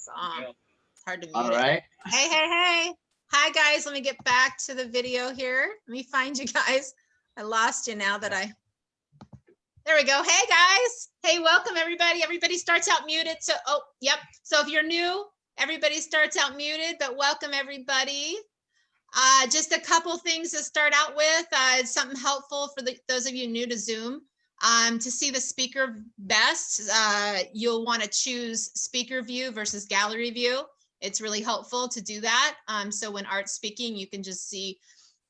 It's hard to mute All it. right. Hey, hey, hey. Hi, guys. Let me get back to the video here. Let me find you guys. I lost you now that there we go. Hey, guys. Hey, welcome, everybody. Everybody starts out muted. So, oh, yep. So if you're new, everybody starts out muted, but welcome, everybody. Just a couple things to start out with. It's something helpful for those of you new to Zoom. To see the speaker best, you'll want to choose speaker view versus gallery view. It's really helpful to do that. So when Art's speaking, you can just see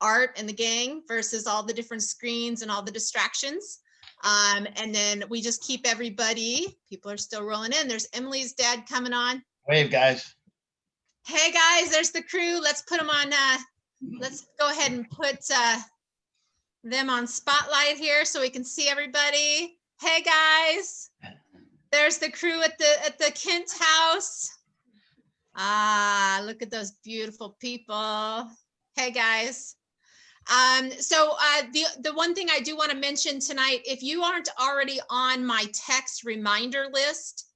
Art and the gang versus all the different screens and all the distractions. And then we just keep everybody, people are still rolling in. There's Emily's dad coming on. Wave, guys. Hey guys, there's the crew. Let's put them on, let's go ahead and put them on spotlight here so we can see everybody. Hey guys, there's the crew at the Kent house. Look at those beautiful people. Hey guys. So the one thing I do want to mention tonight, if you aren't already on my text reminder list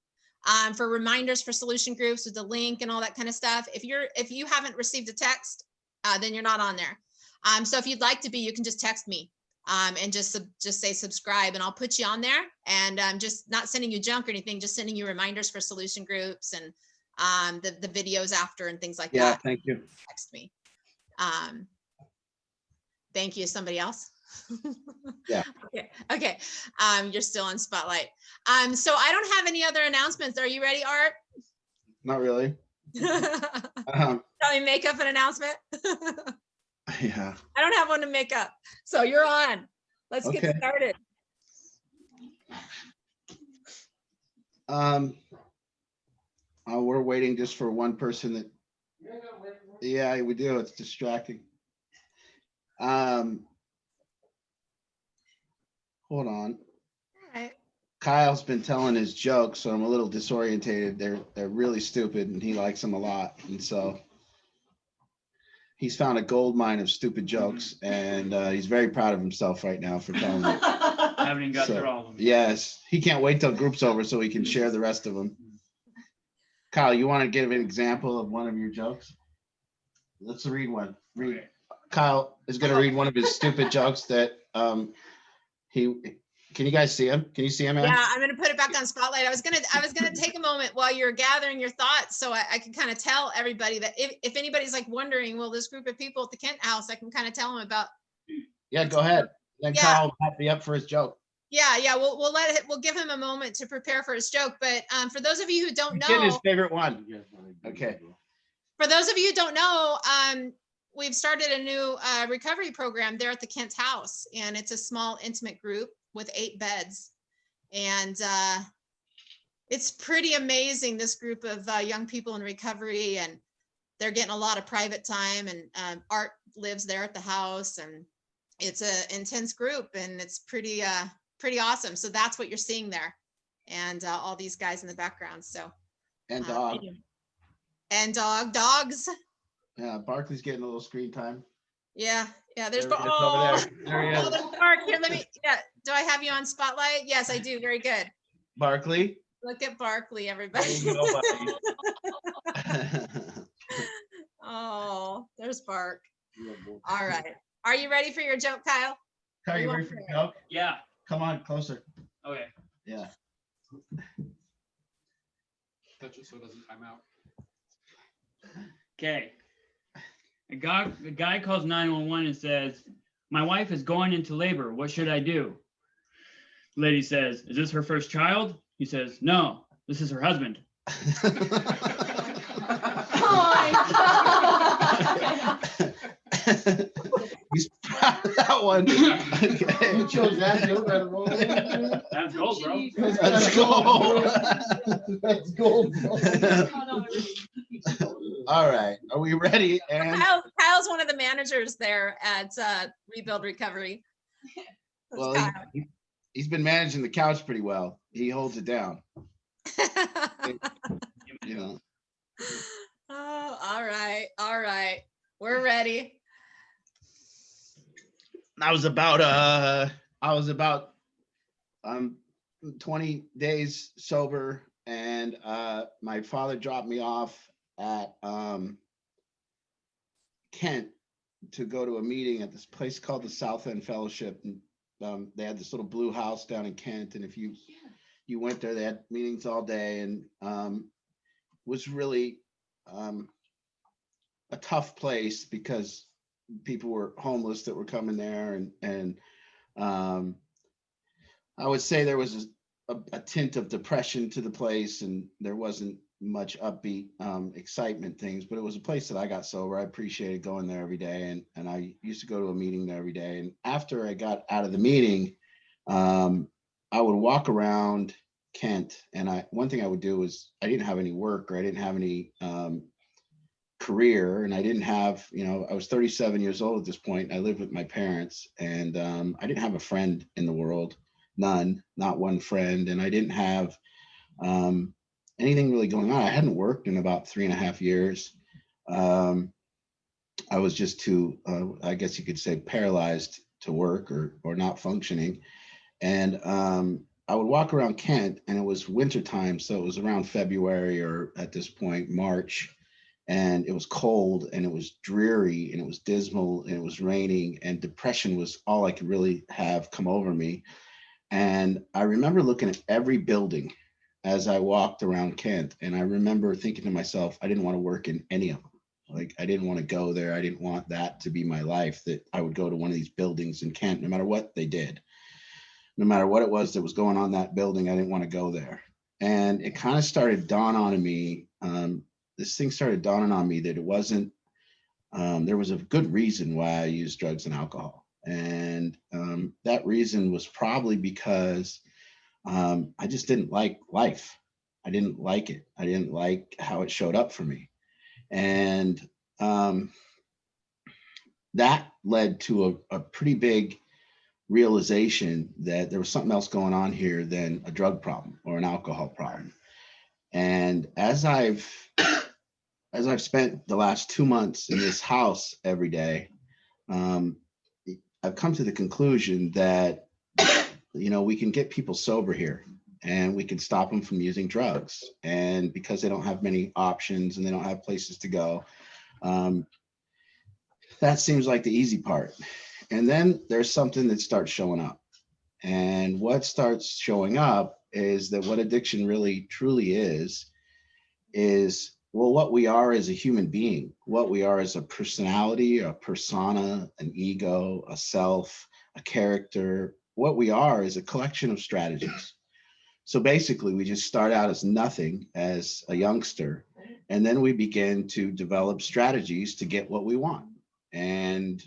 for reminders for solution groups with the link and all that kind of stuff, if you haven't received a text, then you're not on there. So if you'd like to be, you can just text me and just say subscribe, and I'll put you on there. And I'm just not sending you junk or anything, just sending you reminders for solution groups and the videos after and things like that. Yeah, thank you. Text me. Thank you. Somebody else? Yeah. Okay. You're still on spotlight. So I don't have any other announcements. Are you ready, Art? Not really. Shall we make up an announcement? Yeah. I don't have one to make up. So you're on. Let's get started. We're waiting just for one person that. Yeah, we do. It's distracting. Hold on. All right. Kyle's been telling his jokes, so I'm a little disorientated. They're really stupid, and he likes them a lot. And so he's found a gold mine of stupid jokes, and he's very proud of himself right now for telling them. Haven't even got through all of them. Yes, he can't wait till group's over so he can share the rest of them. Kyle, you want to give an example of one of your jokes? Let's read one. Okay. Kyle is going to read one of his stupid jokes that can you guys see him? Can you see him, man? Yeah, I'm gonna put it back on spotlight. I was gonna take a moment while you're gathering your thoughts, so I can kind of tell everybody that if anybody's like wondering, well, this group of people at the Kent house, I can kind of tell them about. Yeah, go ahead. Then Yeah. Kyle might be up for his joke. Yeah, we'll give him a moment to prepare for his joke. But for those of you who don't He's getting his know, favorite one. Okay. for those of you who don't know, we've started a new recovery program there at the Kent house, and it's a small, intimate group with 8 beds. And it's pretty amazing, this group of young people in recovery, and they're getting a lot of private time, and Art lives there at the house, and it's an intense group, and it's pretty awesome. So that's what you're seeing there, and all these guys in the background. So And dog. And dogs. Yeah, Barkley's getting a little screen time. Yeah, there's There he is over there. There he is. there's Bark. Here, do I have you on spotlight? Yes, I do. Very good. Barkley. Look at Barkley, There everybody. you go, buddy. Oh, there's Bark. All right. Are you ready for your joke, Kyle? Kyle, you ready for your joke? Yeah. Come on, closer. Okay. Yeah. Touch it so it doesn't time out. Okay. A guy calls 911 and says, "My wife is going into labor. What should I do?" The lady says, "Is this her first child?" He says, "No, this is her husband." Oh my God. He's proud of that one. Okay. You chose that joke out of all of them? That's gold, bro. Let's go. That's gold. All right. Are we ready? And Kyle's one of the managers there at Rebuild Recovery. That's well, Kyle. he's been managing the couch pretty well. He holds it down. You know. Oh, all right. We're ready. I was about 20 days sober, and And my father dropped me off at Kent to go to a meeting at this place called the South End Fellowship. And they had this little blue house down in Kent. And if you went there, they had meetings all day, and was really a tough place because people were homeless that were coming there. And I would say there was a tint of depression to the place, and there wasn't much upbeat excitement things, but it was a place that I got sober. I appreciated going there every day, and I used to go to a meeting there every day. And after I got out of the meeting, I would walk around Kent, and one thing I would do was, I didn't have any work, or I didn't have any career, and I didn't have, I was 37 years old at this point. I lived with my parents, and I didn't have a friend in the world. None, not one friend. And I didn't have anything really going on. I hadn't worked in about 3.5 years. I was just too, I guess you could say, paralyzed to work or not functioning. And I would walk around Kent, and it was wintertime. So it was around February, or at this point, March. And it was cold, and it was dreary, and it was dismal, and it was raining, and depression was all I could really have come over me. And I remember looking at every building as I walked around Kent. And I remember thinking to myself, I didn't want to work in any of them. Like, I didn't want to go there. I didn't want that to be my life, that I would go to one of these buildings in Kent, no matter what they did, no matter what it was that was going on in that building. I didn't want to go there. And it kind of started dawning on me. This thing started dawning on me that it wasn't, there was a good reason why I used drugs and alcohol. And that reason was probably because I just didn't like life. I didn't like it. I didn't like how it showed up for me. And that led to a pretty big realization that there was something else going on here than a drug problem or an alcohol problem. And as I've spent the last 2 months in this house every day, I've come to the conclusion that, we can get people sober here, and we can stop them from using drugs. And because they don't have many options and they don't have places to go, that seems like the easy part. And then there's something that starts showing up. And what starts showing up is that what addiction really truly is, well, what we are as a human being, what we are as a personality, a persona, an ego, a self, a character. What we are is a collection of strategies. So basically, we just start out as nothing as a youngster, and then we begin to develop strategies to get what we want. And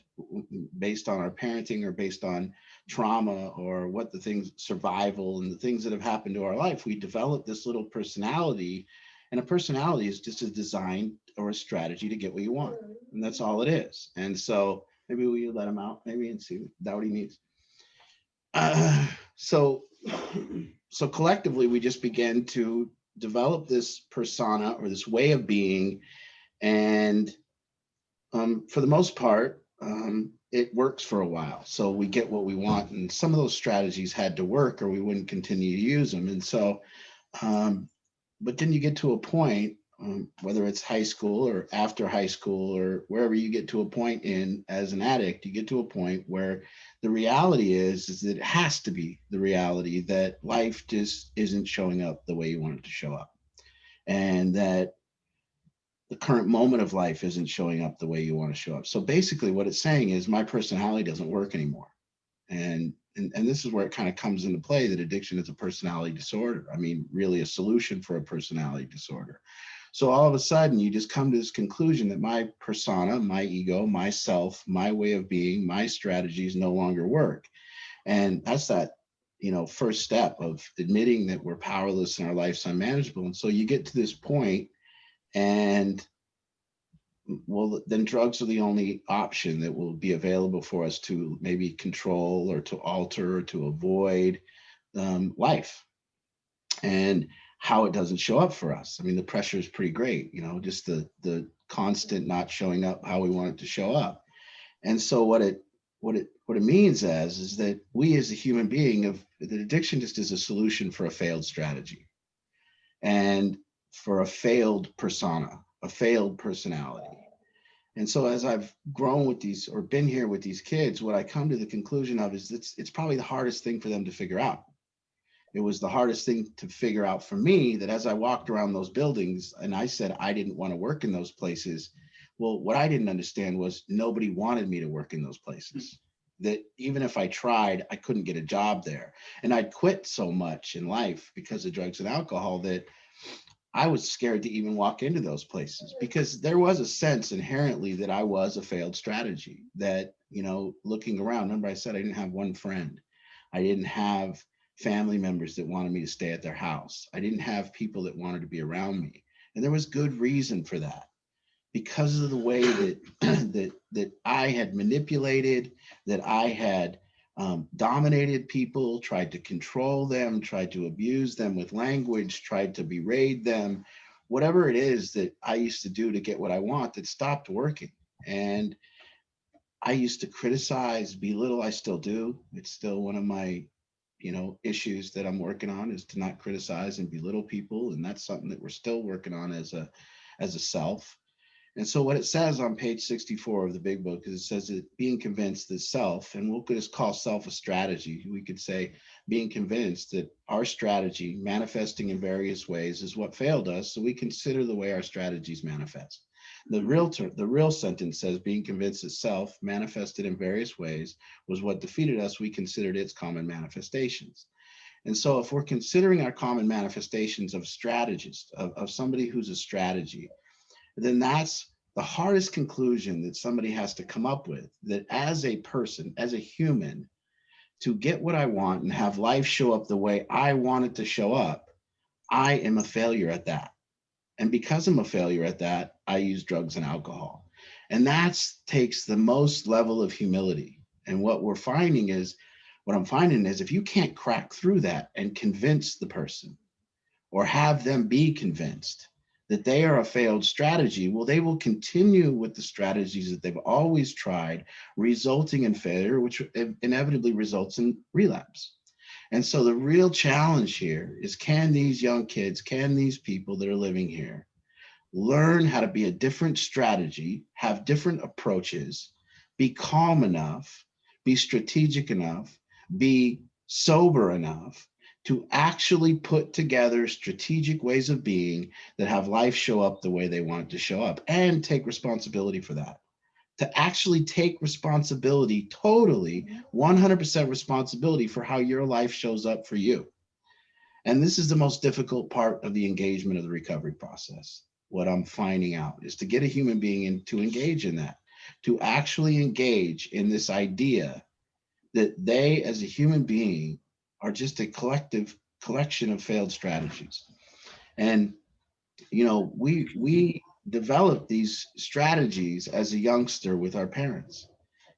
based on our parenting, or based on trauma, or what the things, survival, and the things that have happened to our life, we develop this little personality. And a personality is just a design or a strategy to get what you want. And that's all it is. And so maybe we let him out, maybe, and see that what he needs. So collectively, we just begin to develop this persona, or this way of being. And for the most part, it works for a while. So we get what we want. And some of those strategies had to work, or we wouldn't continue to use them. And so, but then you get to a point, whether it's high school or after high school, or wherever you get to a point in as an addict, you get to a point where the reality is that it has to be the reality that life just isn't showing up the way you want it to show up. And that the current moment of life isn't showing up the way you want to show up. So basically what it's saying is, my personality doesn't work anymore. And this is where it kind of comes into play, that addiction is a personality disorder. I mean, really a solution for a personality disorder. So all of a sudden, you just come to this conclusion that my persona, my ego, myself, my way of being, my strategies no longer work. And that's that, first step of admitting that we're powerless and our life's unmanageable. And so you get to this point, and well, then drugs are the only option that will be available for us to maybe control, or to alter, or to avoid life. And how it doesn't show up for us. I mean, the pressure is pretty great, just the constant not showing up how we want it to show up. And so what it means is that we as a human being, that addiction just is a solution for a failed strategy. and for a failed persona, a failed personality. And so as I've grown with these or been here with these kids, what I come to the conclusion of is it's probably the hardest thing for them to figure out. It was the hardest thing to figure out for me, that as I walked around those buildings and I said I didn't want to work in those places. Well, what I didn't understand was nobody wanted me to work in those places. That even if I tried, I couldn't get a job there. And I'd quit so much in life because of drugs and alcohol that I was scared to even walk into those places, because there was a sense inherently that I was a failed strategy. That, you know, looking around, remember I said I didn't have one friend. I didn't have family members that wanted me to stay at their house. I didn't have people that wanted to be around me. And there was good reason for that, because of the way that that I had manipulated, that I had dominated people, tried to control them, tried to abuse them with language, tried to berate them, whatever it is that I used to do to get what I want, that stopped working. And I used to criticize, belittle. I still do. It's still one of my, you know, issues that I'm working on, is to not criticize and belittle people. And that's something that we're still working on as a self. And so what it says on page 64 of the big book is, it says that being convinced that self, and we'll just call self a strategy. We could say being convinced that our strategy manifesting in various ways is what failed us. So we consider the way our strategies manifest. The real sentence says being convinced that self manifested in various ways was what defeated us. We considered its common manifestations. And so if we're considering our common manifestations of strategist, of somebody who's a strategy, then that's the hardest conclusion that somebody has to come up with, that as a person, as a human, to get what I want and have life show up the way I want it to show up, I am a failure at that. And because I'm a failure at that, I use drugs and alcohol. And that takes the most level of humility. And what I'm finding is if you can't crack through that and convince the person, or have them be convinced that they are a failed strategy, well, they will continue with the strategies that they've always tried, resulting in failure, which inevitably results in relapse. And so the real challenge here is, can these young kids, can these people that are living here learn how to be a different strategy, have different approaches, be calm enough, be strategic enough, be sober enough to actually put together strategic ways of being that have life show up the way they want it to show up, and take responsibility for that. To actually take responsibility, totally 100% responsibility for how your life shows up for you. And this is the most difficult part of the engagement of the recovery process. What I'm finding out is to get a human being to engage in that, to actually engage in this idea that they as a human being are just a collection of failed strategies. And, you know, we developed these strategies as a youngster with our parents.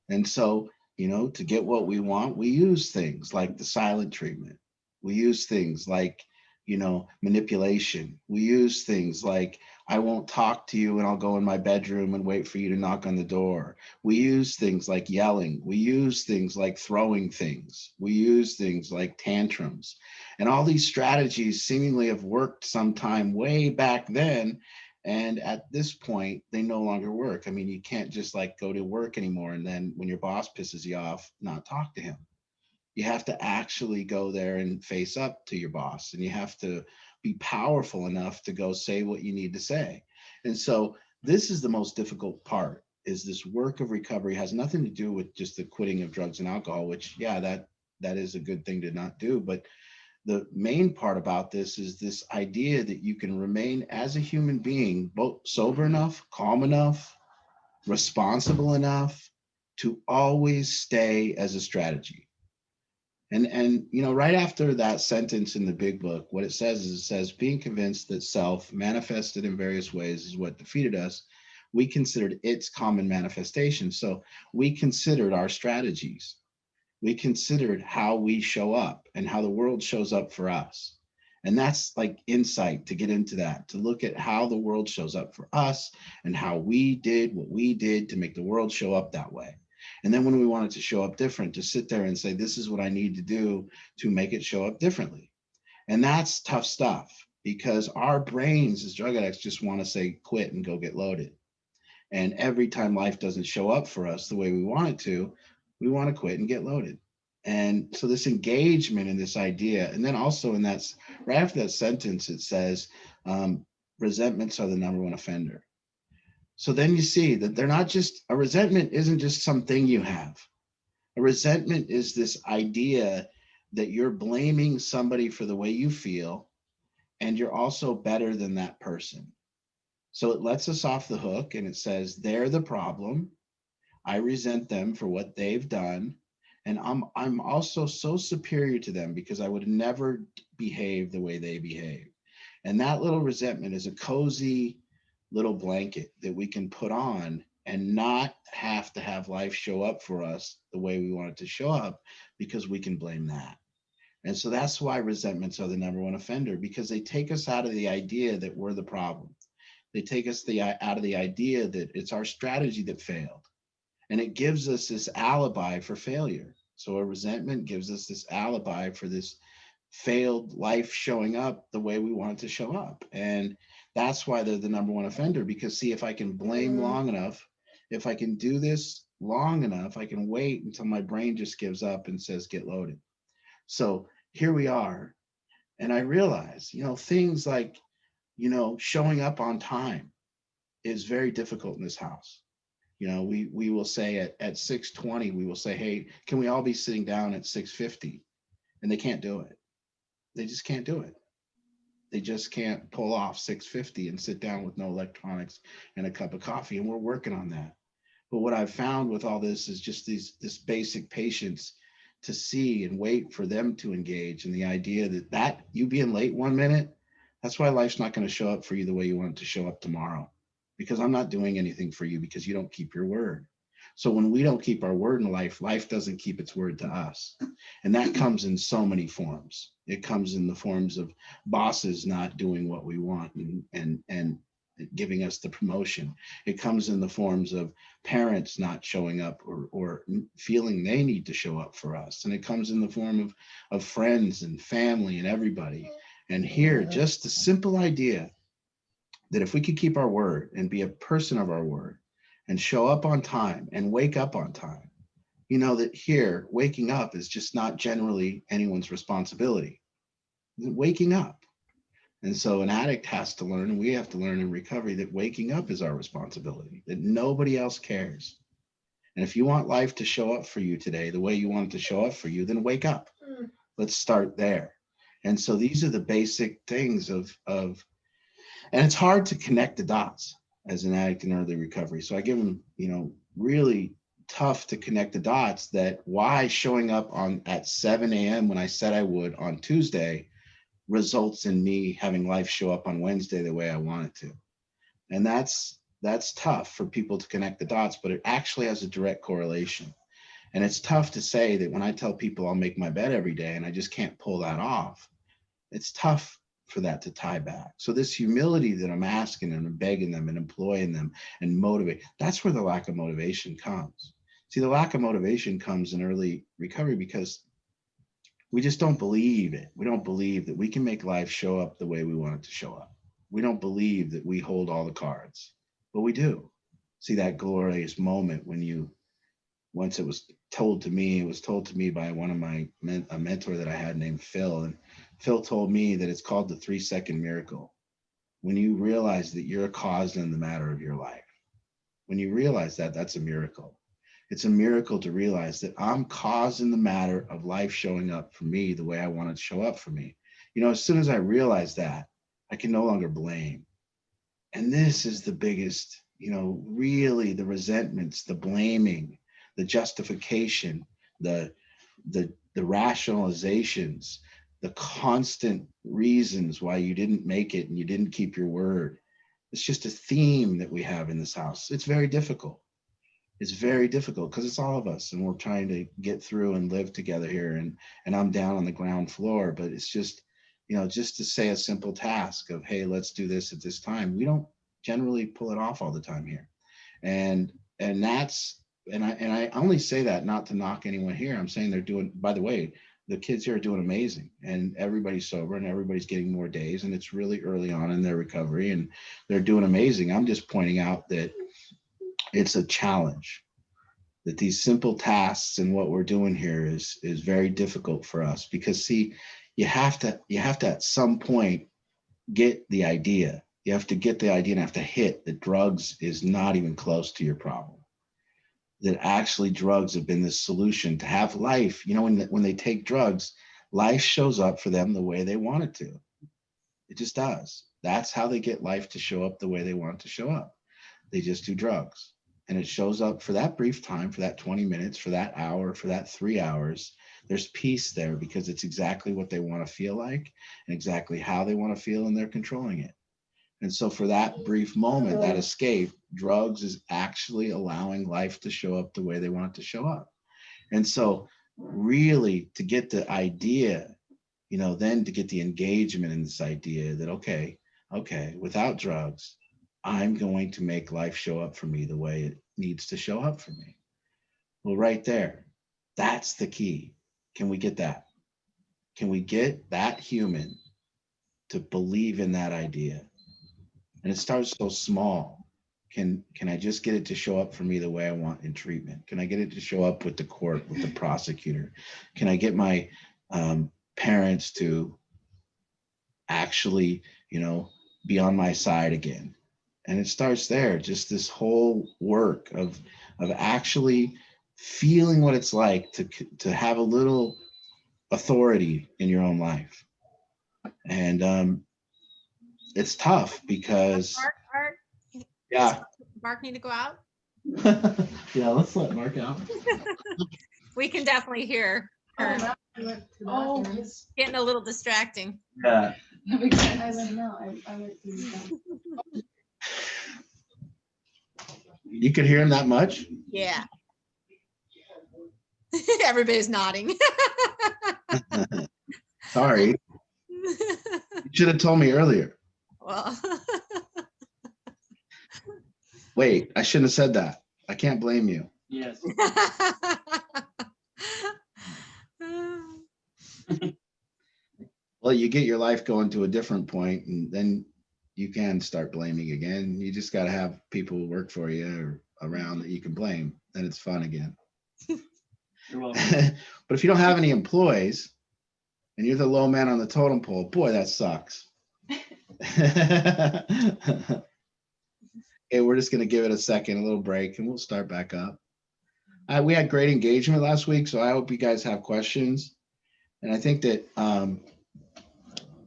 And so, you know, to get what we want, we use things like the silent treatment. We use things like, you know, manipulation. We use things like, I won't talk to you and I'll go in my bedroom and wait for you to knock on the door. We use things like yelling. We use things like throwing things. We use things like tantrums. And all these strategies seemingly have worked sometime way back then. And at this point, they no longer work. I mean, you can't just like go to work anymore and then when your boss pisses you off, not talk to him. You have to actually go there and face up to your boss, and you have to be powerful enough to go say what you need to say. And so this is the most difficult part, is this work of recovery has nothing to do with just the quitting of drugs and alcohol, which, yeah, that is a good thing to not do. But the main part about this is this idea that you can remain as a human being, both sober enough, calm enough, responsible enough to always stay as a strategy. And you know, right after that sentence in the big book, what it says is, it says, being convinced that self manifested in various ways is what defeated us. We considered its common manifestation. So we considered our strategies. We considered how we show up and how the world shows up for us. And that's like insight to get into that, to look at how the world shows up for us and how we did what we did to make the world show up that way. And then when we want it to show up different, to sit there and say, this is what I need to do to make it show up differently. And that's tough stuff. because our brains as drug addicts just want to say quit and go get loaded. And every time life doesn't show up for us the way we want it to, we want to quit and get loaded. And so this engagement in this idea, and then also in that, right after that sentence, it says, resentments are the #1 offender. So then you see that they're not just, a resentment isn't just something you have. A resentment is this idea that you're blaming somebody for the way you feel, and you're also better than that person. So it lets us off the hook and it says, they're the problem. I resent them for what they've done. And I'm also so superior to them because I would never behave the way they behave. And that little resentment is a cozy little blanket that we can put on and not have to have life show up for us the way we want it to show up, because we can blame that. And so that's why resentments are the #1 offender, because they take us out of the idea that we're the problem. They take us out of the idea that it's our strategy that failed. And it gives us this alibi for failure. So a resentment gives us this alibi for this failed life showing up the way we want it to show up. And that's why they're the #1 offender, because see, if I can blame long enough, if I can do this long enough, I can wait until my brain just gives up and says, get loaded. So here we are. And I realize, things like, showing up on time is very difficult in this house. We will say at 6:20, we will say, hey, can we all be sitting down at 6:50? And they can't do it. They just can't do it. They just can't pull off 6:50 and sit down with no electronics and a cup of coffee. And we're working on that. But what I've found with all this is just this basic patience to see and wait for them to engage. And the idea that you being late 1 minute, that's why life's not going to show up for you the way you want it to show up tomorrow. Because I'm not doing anything for you because you don't keep your word. So when we don't keep our word in life, life doesn't keep its word to us. And that comes in so many forms. It comes in the forms of bosses not doing what we want and giving us the promotion. It comes in the forms of parents not showing up or feeling they need to show up for us. And it comes in the form of friends and family and everybody. And here, just the simple idea that if we could keep our word and be a person of our word and show up on time and wake up on time, that here waking up is just not generally anyone's responsibility. Waking up. And so an addict has to learn, and we have to learn in recovery, that waking up is our responsibility, that nobody else cares. And if you want life to show up for you today the way you want it to show up for you, then wake up. Let's start there. And so these are the basic things of and it's hard to connect the dots as an addict in early recovery. So I give them, really tough to connect the dots that why showing up at 7 a.m. when I said I would on Tuesday results in me having life show up on Wednesday the way I want it to. And that's tough for people to connect the dots, but it actually has a direct correlation. And it's tough to say that when I tell people I'll make my bed every day and I just can't pull that off, it's tough for that to tie back. So this humility that I'm asking and begging them and employing them and motivate, that's where the lack of motivation comes. See, the lack of motivation comes in early recovery because we just don't believe it. We don't believe that we can make life show up the way we want it to show up. We don't believe that we hold all the cards, but we do. See that glorious moment when once it was told to me by one of a mentor that I had named Phil. And Phil told me that it's called the 3-second miracle. When you realize that you're a cause in the matter of your life, when you realize that, that's a miracle. It's a miracle to realize that I'm causing the matter of life showing up for me the way I want it to show up for me. As soon as I realize that, I can no longer blame. And this is the biggest, really the resentments, the blaming, the justification, the rationalizations, the constant reasons why you didn't make it and you didn't keep your word. It's just a theme that we have in this house. It's very difficult. It's very difficult because it's all of us and we're trying to get through and live together here. And I'm down on the ground floor, but it's just, just to say a simple task of, hey, let's do this at this time. We don't generally pull it off all the time here. And I only say that not to knock anyone here. I'm saying they're doing, by the way, the kids here are doing amazing, and everybody's sober and everybody's getting more days, and it's really early on in their recovery and they're doing amazing. I'm just pointing out that it's a challenge, that these simple tasks and what we're doing here is very difficult for us, because see, you have to at some point get the idea. You have to get the idea and have to hit that drugs is not even close to your problem. That actually drugs have been the solution to have life. You know, when they take drugs, life shows up for them the way they want it to. It just does. That's how they get life to show up the way they want it to show up. They just do drugs. And it shows up for that brief time, for that 20 minutes, for that hour, for that 3 hours. There's peace there because it's exactly what they want to feel like and exactly how they want to feel, and they're controlling it. And so for that brief moment, that escape, drugs is actually allowing life to show up the way they want it to show up. And so really to get the idea, you know, then to get the engagement in this idea that, okay, without drugs, I'm going to make life show up for me the way it needs to show up for me. Well, right there, that's the key. Can we get that? Can we get that human to believe in that idea? And it starts so small. Can I just get it to show up for me the way I want in treatment? Can I get it to show up with the court, with the prosecutor? Can I get my parents to actually, you know, be on my side again? And it starts there, just this whole work of actually feeling what it's like to have a little authority in your own life. And it's tough because Mark, yeah. Mark need to go out. Yeah, let's let Mark out. We can definitely hear her Oh, getting a little distracting. Yeah. I went, no, I went to the. You could hear him that much? Yeah. Everybody's nodding. Sorry. You should have told me earlier. Well, Wait, I shouldn't have said that. I can't blame you. Yes. Well, you get your life going to a different point, and then you can start blaming again. You just got to have people who work for you or around that you can blame. Then it's fun again. You're welcome. But if you don't have any employees and you're the low man on the totem pole, boy, that sucks. Okay, we're just going to give it a second, a little break, and we'll start back up. We had great engagement last week, so I hope you guys have questions. And I think that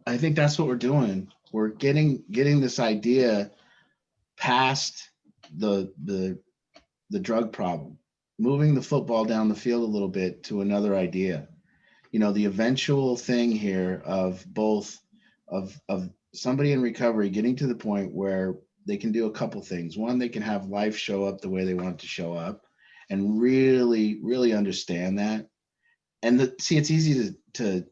I think that's what we're doing. We're getting this idea past the drug problem, moving the football down the field a little bit to another idea. You know, the eventual thing here of both of somebody in recovery getting to the point where they can do a couple things. One, they can have life show up the way they want it to show up and really, really understand that. And see, it's easy to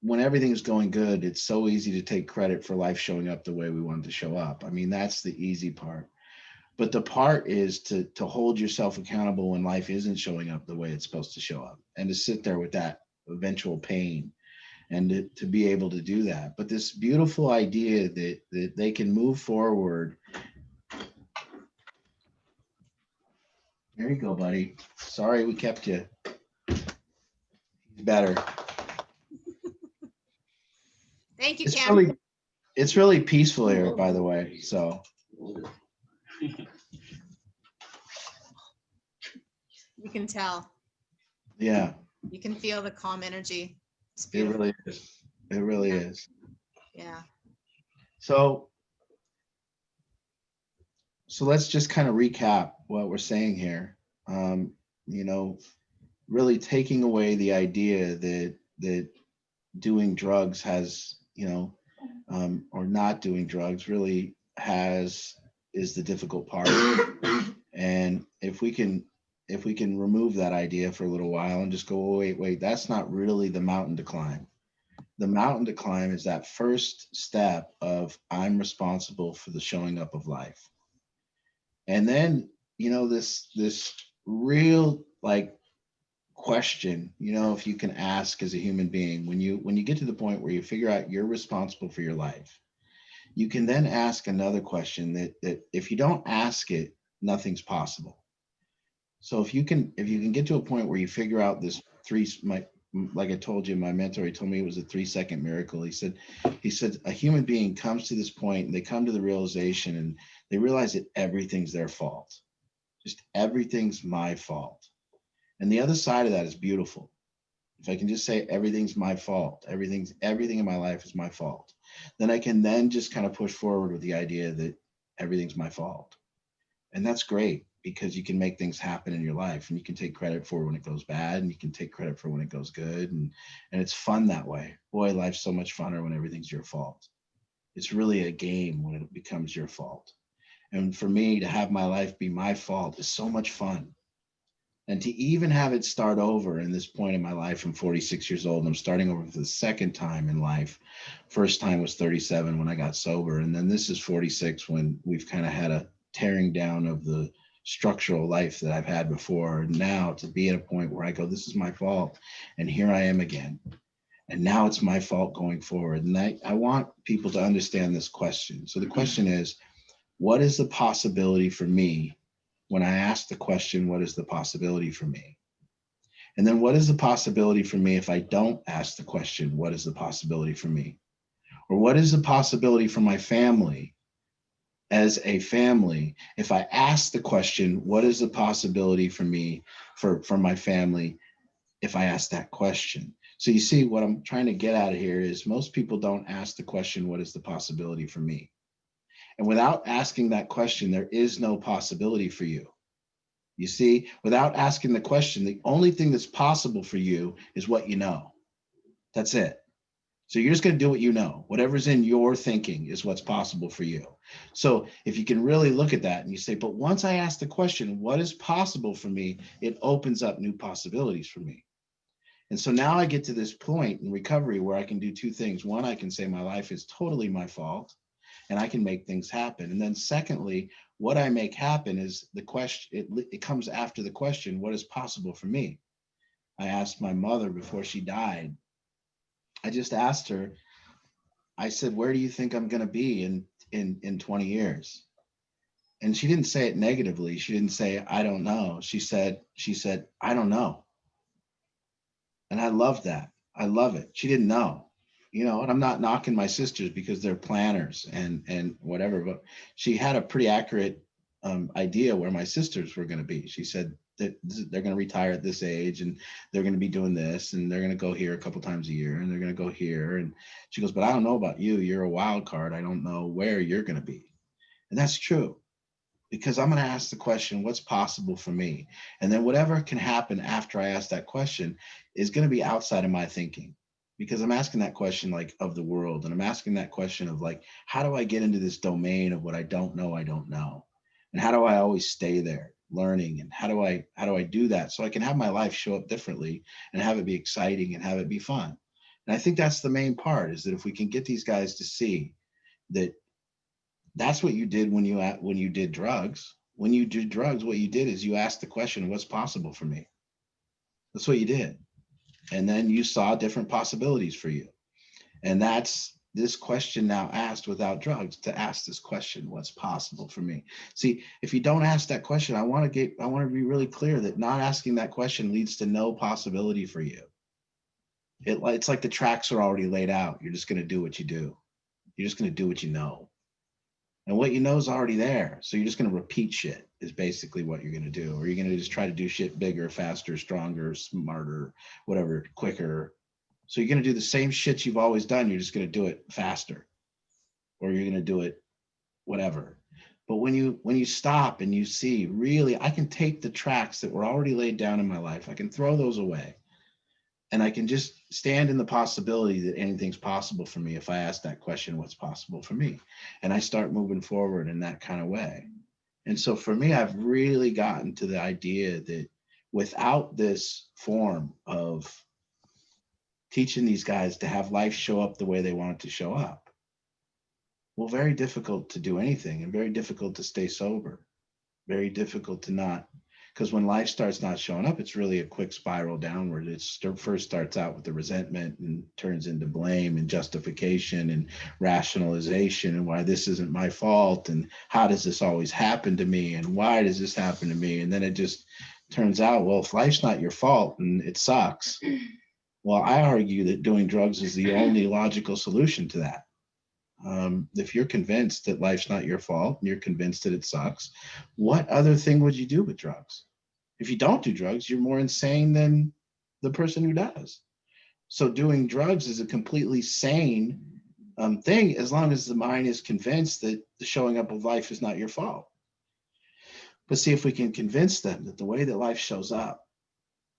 when everything's going good, it's so easy to take credit for life showing up the way we want it to show up. I mean, that's the easy part. But the part is to hold yourself accountable when life isn't showing up the way it's supposed to show up, and to sit there with that eventual pain and to be able to do that. But this beautiful idea that they can move forward. There you go, buddy. Sorry we kept you. Better. thank you, It's Cam. really, it's really peaceful here, by the way. So You can tell. yeah, You can feel the calm energy. It's it beautiful. really is. It really Yeah. is. Yeah. So let's just kind of recap what we're saying here. You know, really taking away the idea that doing drugs has, you know, or not doing drugs really is the difficult part. And if we can remove that idea for a little while and just go, oh, wait, that's not really the mountain to climb. The mountain to climb is that first step of I'm responsible for the showing up of life. And then, you know, this real like question, you know, if you can ask as a human being, when you get to the point where you figure out you're responsible for your life, you can then ask another question that if you don't ask it, nothing's possible. So if you can get to a point where you figure out this like I told you, my mentor, he told me it was a 3-second miracle. He said a human being comes to this point and they come to the realization and they realize that everything's their fault. Just everything's my fault. And the other side of that is beautiful. If I can just say everything's my fault, everything in my life is my fault, then I can then just kind of push forward with the idea that everything's my fault. And that's great because you can make things happen in your life and you can take credit for when it goes bad and you can take credit for when it goes good. And it's fun that way. Boy, life's so much funner when everything's your fault. It's really a game when it becomes your fault. And for me to have my life be my fault is so much fun. And to even have it start over in this point in my life, I'm 46 years old. And I'm starting over for the second time in life. First time was 37 when I got sober. And then this is 46 when we've kind of had a tearing down of the structural life that I've had before. And now to be at a point where I go, this is my fault. And here I am again. And now it's my fault going forward. And I want people to understand this question. So the question is, what is the possibility for me when I ask the question, what is the possibility for me? And then what is the possibility for me if I don't ask the question, what is the possibility for me? Or what is the possibility for my family as a family if I ask the question, what is the possibility for me, for my family, if I ask that question? So you see, what I'm trying to get at here is most people don't ask the question, what is the possibility for me? And without asking that question, there is no possibility for you. You see, without asking the question, the only thing that's possible for you is what you know. That's it. So you're just going to do what you know. Whatever's in your thinking is what's possible for you. So if you can really look at that and you say, but once I ask the question, what is possible for me, it opens up new possibilities for me. And so now I get to this point in recovery where I can do two things. One, I can say my life is totally my fault and I can make things happen. And then secondly, what I make happen is the question, it comes after the question, what is possible for me? I asked my mother before she died, I just asked her, I said, where do you think I'm going to be in 20 years? And she didn't say it negatively. She didn't say, I don't know. She said, I don't know. And I love that. I love it. She didn't know, you know, and I'm not knocking my sisters because they're planners and whatever, but she had a pretty accurate idea where my sisters were going to be. She said that they're going to retire at this age and they're going to be doing this and they're going to go here a couple times a year and they're going to go here. And she goes, but I don't know about you. You're a wild card. I don't know where you're going to be. And that's true. Because I'm going to ask the question, what's possible for me? And then whatever can happen after I ask that question is going to be outside of my thinking, because I'm asking that question like of the world. And I'm asking that question of like, how do I get into this domain of what I don't know? And how do I always stay there learning? And how do I do that so I can have my life show up differently and have it be exciting and have it be fun? And I think that's the main part, is that if we can get these guys to see that that's what you did when you did drugs. When you did drugs, what you did is you asked the question, what's possible for me? That's what you did. And then you saw different possibilities for you. And that's this question now asked without drugs, to ask this question, what's possible for me? See, if you don't ask that question, I want to be really clear that not asking that question leads to no possibility for you. It's like the tracks are already laid out. You're just going to do what you do. You're just going to do what you know. And what you know is already there. So you're just going to repeat shit is basically what you're going to do. Or you're going to just try to do shit bigger, faster, stronger, smarter, whatever, quicker. So you're going to do the same shit you've always done. You're just going to do it faster. Or you're going to do it whatever. But when you stop and you see, really, I can take the tracks that were already laid down in my life. I can throw those away. And I can just stand in the possibility that anything's possible for me if I ask that question, what's possible for me? And I start moving forward in that kind of way. And so for me, I've really gotten to the idea that without this form of teaching these guys to have life show up the way they want it to show up, well, very difficult to do anything and very difficult to stay sober, very difficult to not Because when life starts not showing up, it's really a quick spiral downward. First starts out with the resentment and turns into blame and justification and rationalization and why this isn't my fault and how does this always happen to me and why does this happen to me? And then it just turns out, well, if life's not your fault and it sucks, well, I argue that doing drugs is the only logical solution to that. If you're convinced that life's not your fault and you're convinced that it sucks, what other thing would you do with drugs? If you don't do drugs, you're more insane than the person who does. So doing drugs is a completely sane thing as long as the mind is convinced that the showing up of life is not your fault. But see if we can convince them that the way that life shows up,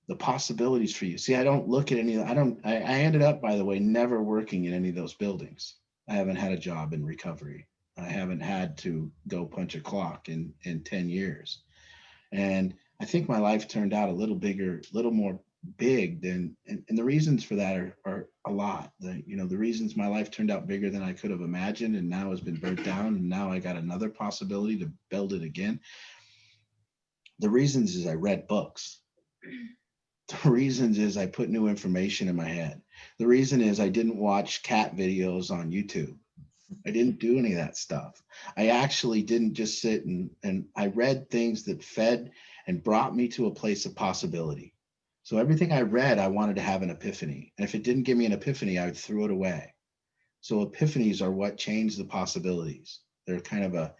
the possibilities for you. See, I don't look at any, I ended up, by the way, never working in any of those buildings. I haven't had a job in recovery. I haven't had to go punch a clock in 10 years. And I think my life turned out a little bigger, a little more big than, and the reasons for that are a lot. The reasons my life turned out bigger than I could have imagined and now has been burnt down. And now I got another possibility to build it again. The reasons is I read books. The reasons is I put new information in my head. The reason is I didn't watch cat videos on YouTube. I didn't do any of that stuff. I actually didn't just sit and I read things that fed and brought me to a place of possibility. So everything I read, I wanted to have an epiphany. And if it didn't give me an epiphany, I would throw it away. So epiphanies are what change the possibilities. They're kind of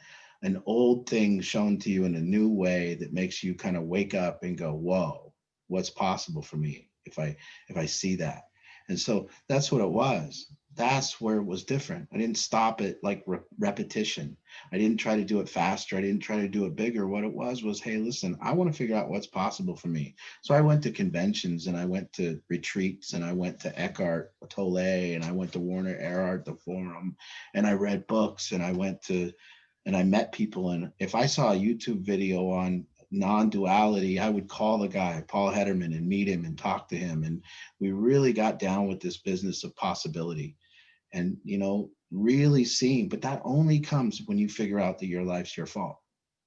an old thing shown to you in a new way that makes you kind of wake up and go, whoa. What's possible for me if I see that. And so that's what it was. That's where it was different. I didn't stop at like repetition. I didn't try to do it faster. I didn't try to do it bigger. What it was, hey, listen, I want to figure out what's possible for me. So I went to conventions and I went to retreats and I went to Eckhart Tolle and I went to Werner Erhard, the Forum, and I read books and I met people. And if I saw a YouTube video on non-duality, I would call the guy, Paul Hederman, and meet him and talk to him. And we really got down with this business of possibility and, really seeing, but that only comes when you figure out that your life's your fault.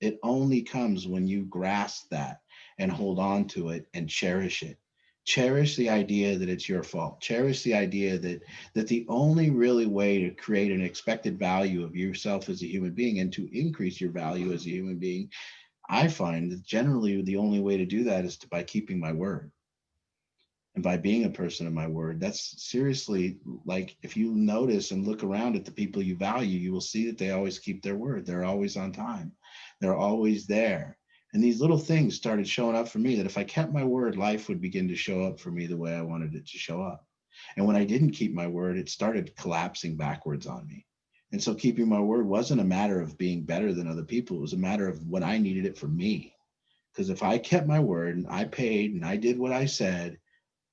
It only comes when you grasp that and hold on to it and cherish it. Cherish the idea that it's your fault. Cherish the idea that the only really way to create an expected value of yourself as a human being and to increase your value as a human being, I find that generally the only way to do that is by keeping my word and by being a person of my word. That's seriously, like, if you notice and look around at the people you value, you will see that they always keep their word. They're always on time. They're always there. And these little things started showing up for me that if I kept my word, life would begin to show up for me the way I wanted it to show up. And when I didn't keep my word, it started collapsing backwards on me. And so keeping my word wasn't a matter of being better than other people. It was a matter of when I needed it for me. Because if I kept my word and I paid and I did what I said,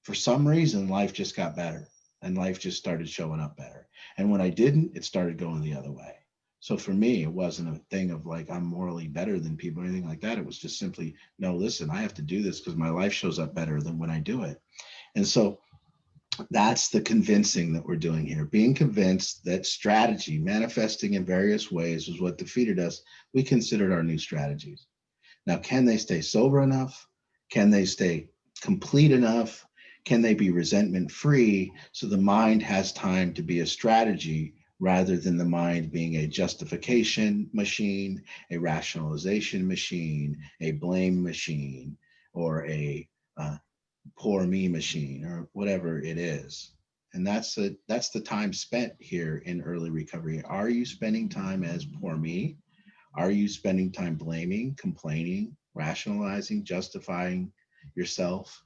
for some reason, life just got better and life just started showing up better. And when I didn't, it started going the other way. So for me, it wasn't a thing of like, I'm morally better than people or anything like that. It was just simply, no, listen, I have to do this because my life shows up better than when I do it. And so that's the convincing that we're doing here. Being convinced that strategy manifesting in various ways was what defeated us. We considered our new strategies. Now, can they stay sober enough? Can they stay complete enough? Can they be resentment free so the mind has time to be a strategy rather than the mind being a justification machine, a rationalization machine, a blame machine, or a poor me machine, or whatever it is. And that's the time spent here in early recovery. Are you spending time as poor me? Are you spending time blaming, complaining, rationalizing, justifying yourself?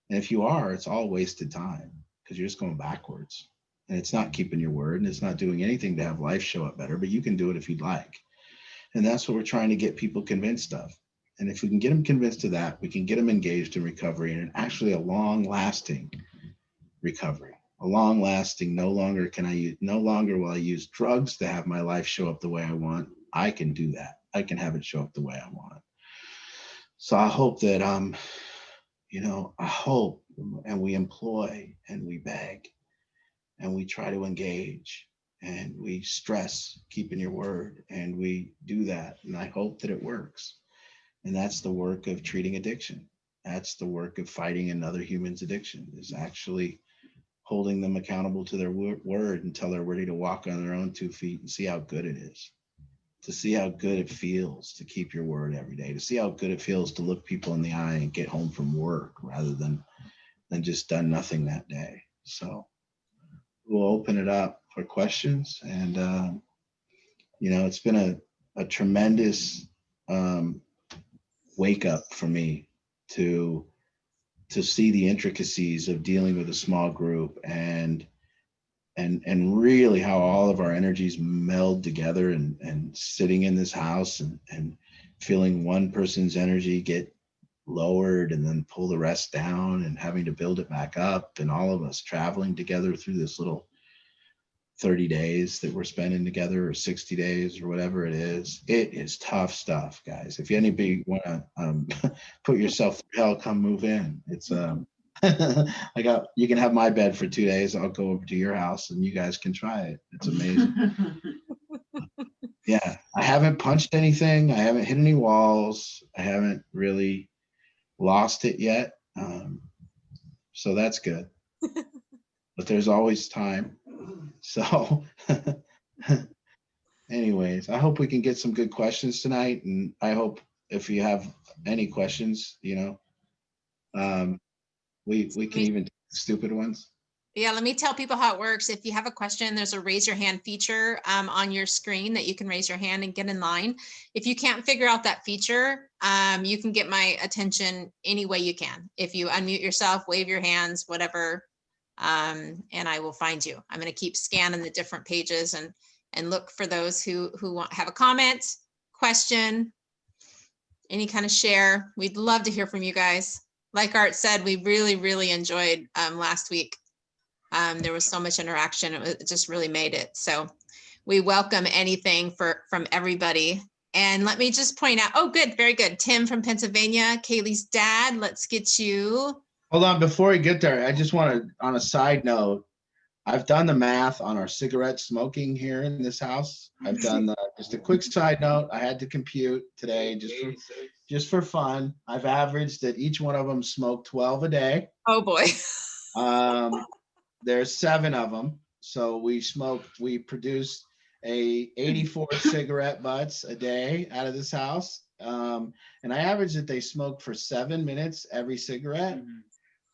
And if you are, it's all wasted time because you're just going backwards. And it's not keeping your word and it's not doing anything to have life show up better, but you can do it if you'd like. And that's what we're trying to get people convinced of. And if we can get them convinced of that, we can get them engaged in recovery and actually a long-lasting recovery. A long-lasting, no longer will I use drugs to have my life show up the way I want. I can do that. I can have it show up the way I want. So I hope that I hope, and we employ and we beg and we try to engage and we stress keeping your word and we do that. And I hope that it works. And that's the work of treating addiction. That's the work of fighting another human's addiction, is actually holding them accountable to their word until they're ready to walk on their own 2 feet and see how good it is, to see how good it feels to keep your word every day, to see how good it feels to look people in the eye and get home from work rather than just done nothing that day. So we'll open it up for questions. And, it's been a tremendous wake up for me to see the intricacies of dealing with a small group and really how all of our energies meld together and sitting in this house and feeling one person's energy get lowered and then pull the rest down and having to build it back up, and all of us traveling together through this little 30 days that we're spending together, or 60 days or whatever it is. It is tough stuff, guys. If anybody want to put yourself through hell, come move in. It's you can have my bed for 2 days. I'll go over to your house and you guys can try it. It's amazing. Yeah, I haven't punched anything. I haven't hit any walls. I haven't really lost it yet. So that's good. But there's always time. So anyways, I hope we can get some good questions tonight. And I hope if you have any questions, we can even take stupid ones. Yeah, let me tell people how it works. If you have a question, there's a raise your hand feature on your screen that you can raise your hand and get in line. If you can't figure out that feature, you can get my attention any way you can. If you unmute yourself, wave your hands, whatever, and I will find you. I'm going to keep scanning the different pages and look for those who have a comment, question, any kind of share. We'd love to hear from you guys. Like Art said, we really, really enjoyed last week. There was so much interaction. It just really made it. So we welcome anything from everybody. And let me just point out, oh, good, very good. Tim from Pennsylvania, Kaylee's dad, let's get you. Hold on, before we get there, I just want to, on a side note, I've done the math on our cigarette smoking here in this house. I've done just a quick side note. I had to compute today just for fun. I've averaged that each one of them smoke 12 a day. Oh boy. There's 7 of them. So we produced 84 cigarette butts a day out of this house. And I averaged that they smoked for 7 minutes every cigarette. Mm-hmm.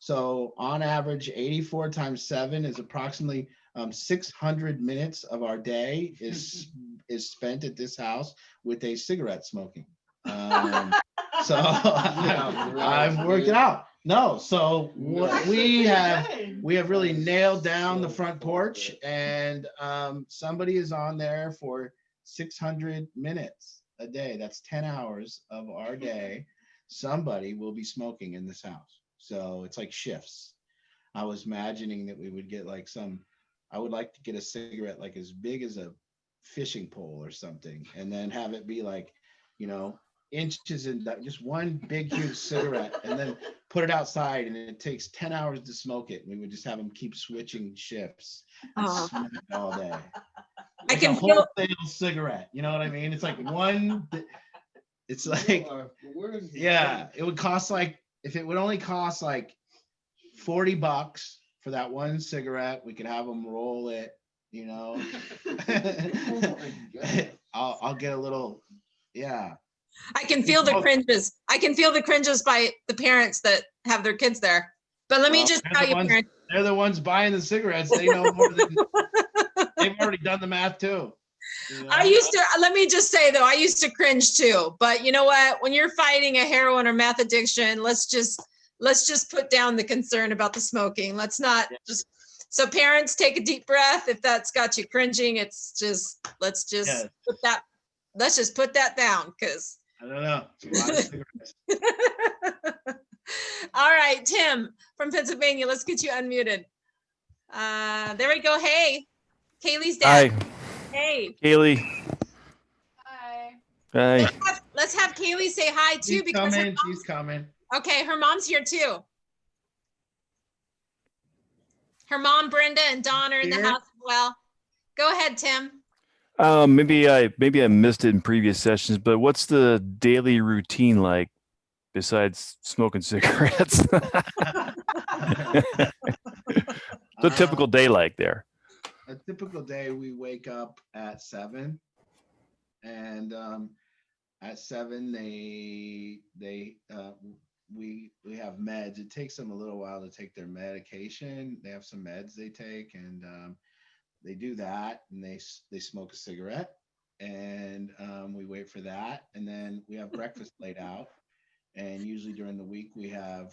So on average, 84 times 7 is approximately 600 minutes of our day is spent at this house with a cigarette smoking. So I've worked it out. No, so what we have really nailed down the front porch, and somebody is on there for 600 minutes a day. That's 10 hours of our day. Somebody will be smoking in this house. So it's like shifts. I was imagining that we would get like I would like to get a cigarette like as big as a fishing pole or something, and then have it be like, inches in just one big huge cigarette, and then put it outside, and it takes 10 hours to smoke it. We would just have them keep switching shifts and smoke it all day. Like I can feel a wholesale cigarette. You know what I mean? It's like one. It's like, yeah, it would cost like, if it would only cost like $40 for that one cigarette, we could have them roll it, I'll get a little, yeah. I can feel the cringes. I can feel the cringes by the parents that have their kids there. But let me just tell you, parents, they're the ones buying the cigarettes. They know more than they've already done the math too. Let me just say though, I used to cringe too. But you know what? When you're fighting a heroin or meth addiction, let's just put down the concern about the smoking. Let's not just. So parents, take a deep breath. If that's got you cringing, let's just put that down, because I don't know. It's a lot of cigarettes. All right, Tim from Pennsylvania, let's get you unmuted. There we go. Hey, Kaylee's dad. Hi. Hey. Kaylee. Hi. Hi. Let's have Kaylee say hi too. She's coming. Okay, her mom's here too. Her mom, Brenda, and Dawn are in the house as well. Go ahead, Tim. Maybe I missed it in previous sessions, but what's the daily routine like besides smoking cigarettes? The typical day like there. A typical day, we wake up at 7, and at 7 we have meds. It takes them a little while to take their medication. They have some meds they take, and they do that, and they smoke a cigarette, and we wait for that, and then we have breakfast laid out, and usually during the week we have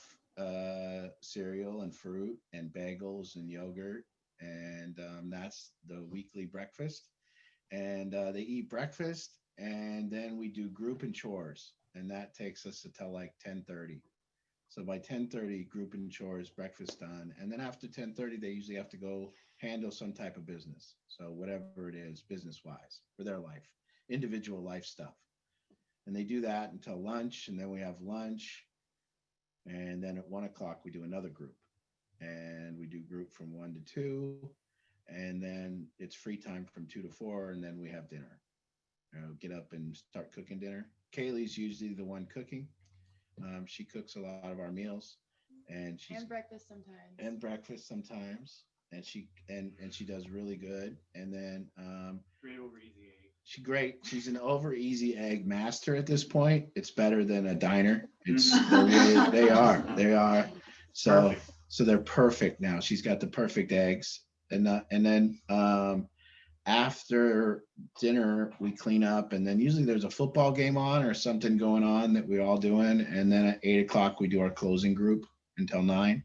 cereal and fruit and bagels and yogurt, and that's the weekly breakfast. And they eat breakfast, and then we do group and chores, and that takes us until like 10:30. So by 10:30, group and chores, breakfast done, and then after 10:30, they usually have to go handle some type of business. So whatever it is, business-wise, for their life, individual life stuff. And they do that until lunch, and then we have lunch, and then at 1 o'clock we do another group, and we do group from 1 to 2, and then it's free time from 2 to 4, and then we have dinner. Get up and start cooking dinner. Kaylee's usually the one cooking. She cooks a lot of our meals, and breakfast sometimes. And breakfast sometimes, and she does really good. And then Great over easy egg. she's an over easy egg master at this point. It's better than a diner. It's Mhm. they are. So Perfect. so they're perfect now. She's got the perfect eggs, and then after dinner we clean up, and then usually there's a football game on or something going on that we're all doing, and then at 8 o'clock we do our closing group until 9,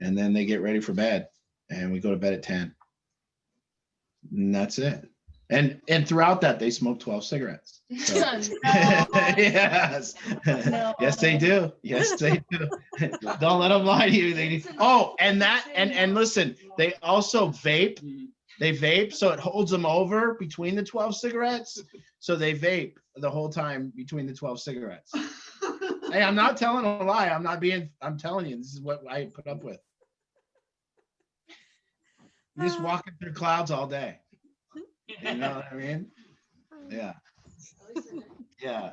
and then they get ready for bed, and we go to bed at 10, and that's it. And throughout that they smoke 12 cigarettes. So- No. yes. No. Yes they do. Yes they do. Don't let them lie to you. And listen, they also vape. They vape, so it holds them over between the 12 cigarettes. So they vape the whole time between the 12 cigarettes. Hey, I'm not telling a lie. I'm telling you, this is what I put up with. You're just walking through clouds all day. You know what I mean? Yeah. Yeah.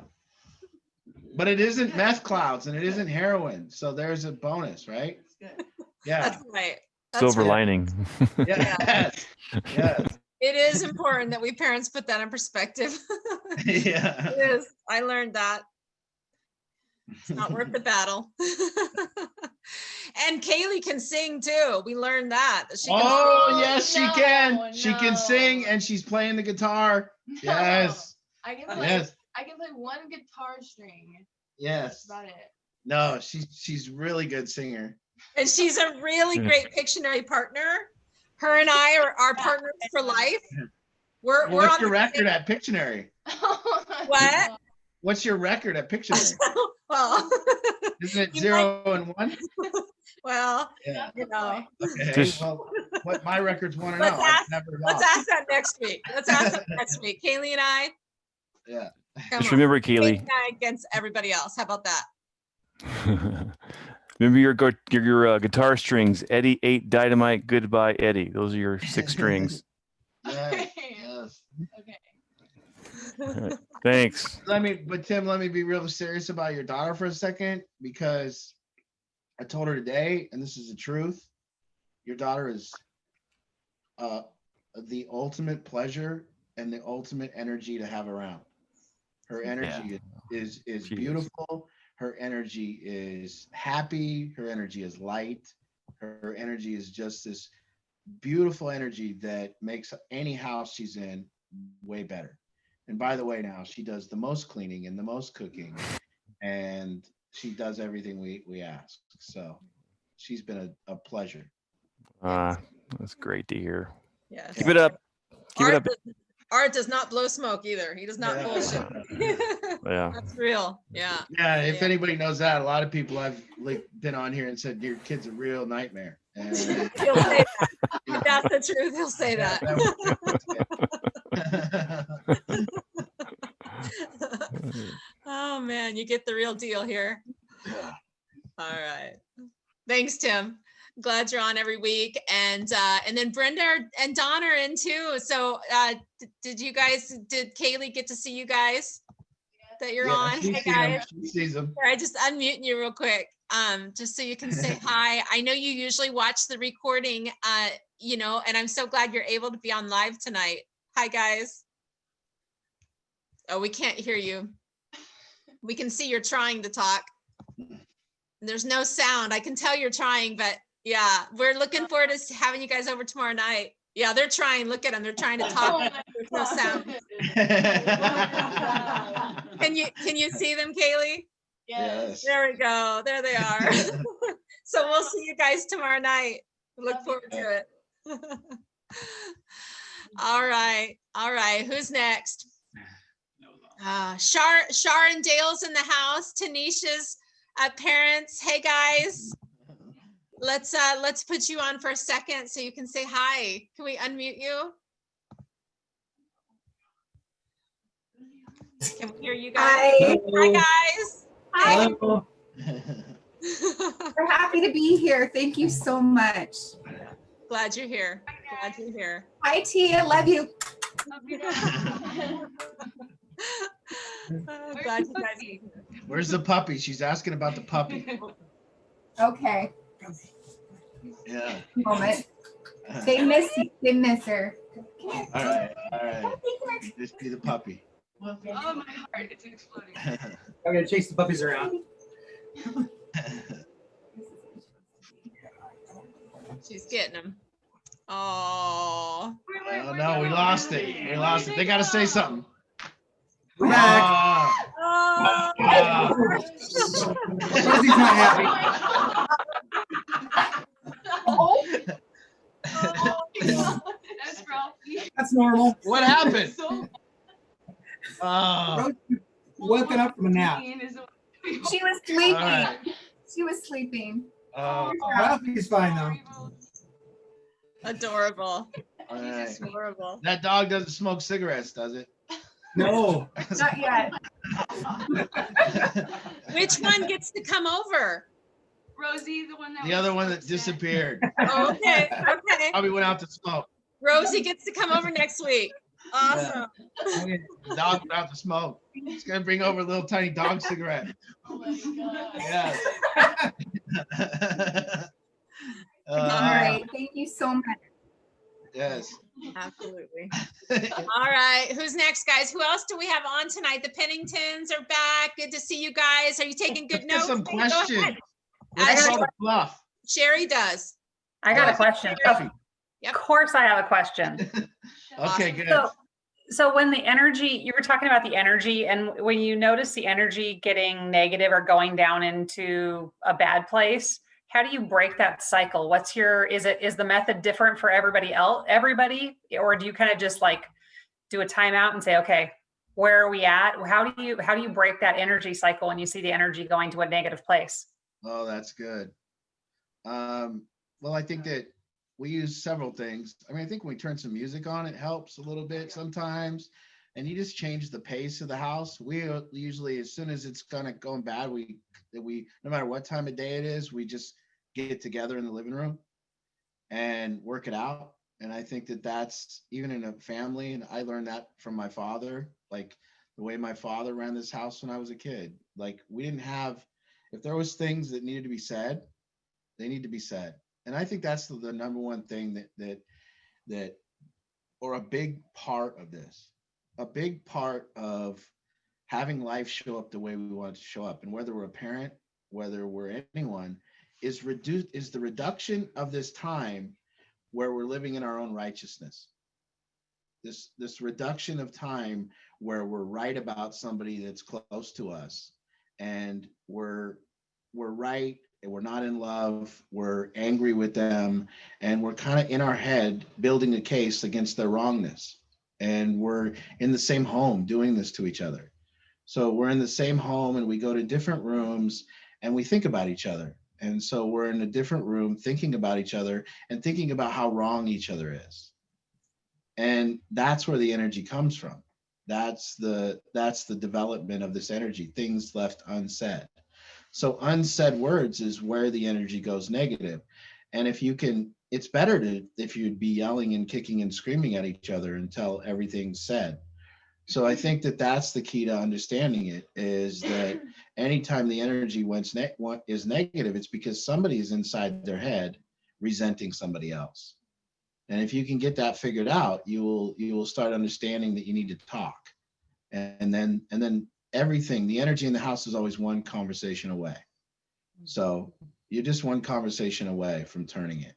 But it isn't meth clouds, and it isn't heroin. So there's a bonus, right? Yeah. That's right. That's Silver right. lining. Yes. Yes. It is important that we parents put that in perspective. Yeah. It is. I learned that. It's not worth the battle. And Kaylee can sing too. We learned that. She can Oh, sing. yes, she No, can. She can sing, no. and she's playing the guitar. No. Yes. I can play. Yes. I can play one guitar string. That's Yes. about it. No, she's really good singer. And she's a really great Pictionary partner. Her and I are partners for life. We're What's on your the record at Pictionary? What? What's your record at Pictionary? Well, Isn't it You 0 and 1? well, Yeah. you know, Okay. Just- Well, what my record's 1 and Let's 0. I've ask- never let's lost. ask that next week. Let's ask that next week. Kaylee and I. Yeah. Come Just on. remember, Kaylee Keely. and I against everybody else. How about that? Remember your guitar strings. Eddie 8 Dynamite. Goodbye, Eddie. Those are your 6 strings. Yes. Yes. Okay. All right. Thanks. Tim, let me be real serious about your daughter for a second, because I told her today, and this is the truth. Your daughter is the ultimate pleasure and the ultimate energy to have around. Her energy is She is. beautiful. Her energy is happy. Her energy is light. Her energy is just this beautiful energy that makes any house she's in way better. And by the way, now she does the most cleaning and the most cooking, and she does everything we ask. So she's been a pleasure. That's great to hear. Yes. Keep it up. Keep it up. Art does not blow smoke either. He does not Yeah. bullshit. Yeah. That's real. Yeah. Yeah, if Yeah. anybody knows that, a lot of people I've been on here and said your kid's a real nightmare. And He'll say that. That's the truth. He'll say that. Oh man, you get the real deal here. All right. Thanks, Tim. Glad you're on every week. And then Brenda and Don are in too. So did Kaylee get to see you guys that you're Yeah, on? she Hey sees 'em. guys. She sees them. Here, I just unmuting you real quick, just so you can say hi. I know you usually watch the recording, and I'm so glad you're able to be on live tonight. Hi, guys. Oh, we can't hear you. We can see you're trying to talk. There's no sound. I can tell you're trying, but yeah, we're looking forward to having you guys over tomorrow night. Yeah, they're trying. Look at them. They're trying to talk. There's no sound. Can you see them, Kaylee? Yes. There we go. There they are. So we'll see you guys tomorrow night. Look forward to it. All right. All right. Who's next? Shar and Dale's in the house. Tanisha's parents. Hey guys. Let's put you on for a second so you can say hi. Can we unmute you? Can we hear you guys? Hi. Hi guys. Hi. Hello. We're happy to be here. Thank you so much. Glad you're here. Glad you're here. Hi, T. I love you. Glad you guys are here. Where's the puppy? She's asking about the puppy. Okay. Yeah. Moment. They miss you. They miss her. All right. All right. Just be the puppy. Oh, my heart, it's exploding. I'm gonna chase the puppies around. She's getting them. Oh. Oh no, we lost it. We lost it. They gotta say something. We're back. Ah, Oh. ah. Rosie's not happy. That's Ralphie. That's normal. What happened? So Oh, Rosie woken up from a nap. She was sleeping. all right. She was sleeping. Oh, Ralphie's fine though. Adorable. all right. Adorable. That dog doesn't smoke cigarettes, does it? No. Not yet. Which one gets to come over? Rosie, the one that The other was one that upset. disappeared. Oh, okay. Okay. Probably went out to smoke. Rosie gets to come over next week. Awesome. The dog went out to smoke. He's gonna bring over a little tiny dog cigarette. Oh my God. Yeah. All right. Thank you so much. Yes. Absolutely. All right. Who's next, guys? Who else do we have on tonight? The Penningtons are back. Good to see you guys. Are you taking good Let's notes? get some Go questions. ahead. What's Uh, all the fluff? Sherry does. I got a question. Jeffy. Of course I have a question. Okay, good. So when the energy, you were talking about the energy, and when you notice the energy getting negative or going down into a bad place, how do you break that cycle? Is the method different for everybody, or do you kind of just like do a timeout and say, okay, where are we at? How do you break that energy cycle when you see the energy going to a negative place? Oh, that's good. Well, I think that we use several things. I mean, I think when we turn some music on, it helps a little bit sometimes. And you just change the pace of the house. We usually, as soon as it's kind of going bad, we no matter what time of day it is, we just get together in the living room and work it out. And I think that that's even in a family. And I learned that from my father, like the way my father ran this house when I was a kid. Like we didn't have, if there was things that needed to be said, they need to be said. And I think that's the number one thing that, or a big part of this, a big part of having life show up the way we want it to show up. And whether we're a parent, whether we're anyone, is the reduction of this time where we're living in our own righteousness. This reduction of time where we're right about somebody that's close to us, and we're right, and we're not in love, we're angry with them, and we're kind of in our head building a case against their wrongness. And we're in the same home doing this to each other. So we're in the same home and we go to different rooms and we think about each other. And so we're in a different room thinking about each other and thinking about how wrong each other is. And that's where the energy comes from. That's the development of this energy, things left unsaid. So unsaid words is where the energy goes negative. And if you can, it's better to, if you'd be yelling and kicking and screaming at each other until everything's said. So I think that that's the key to understanding it, is that anytime the energy is negative, it's because somebody is inside their head resenting somebody else. And if you can get that figured out, you will start understanding that you need to talk. And then everything, the energy in the house is always one conversation away. So you're just one conversation away from turning it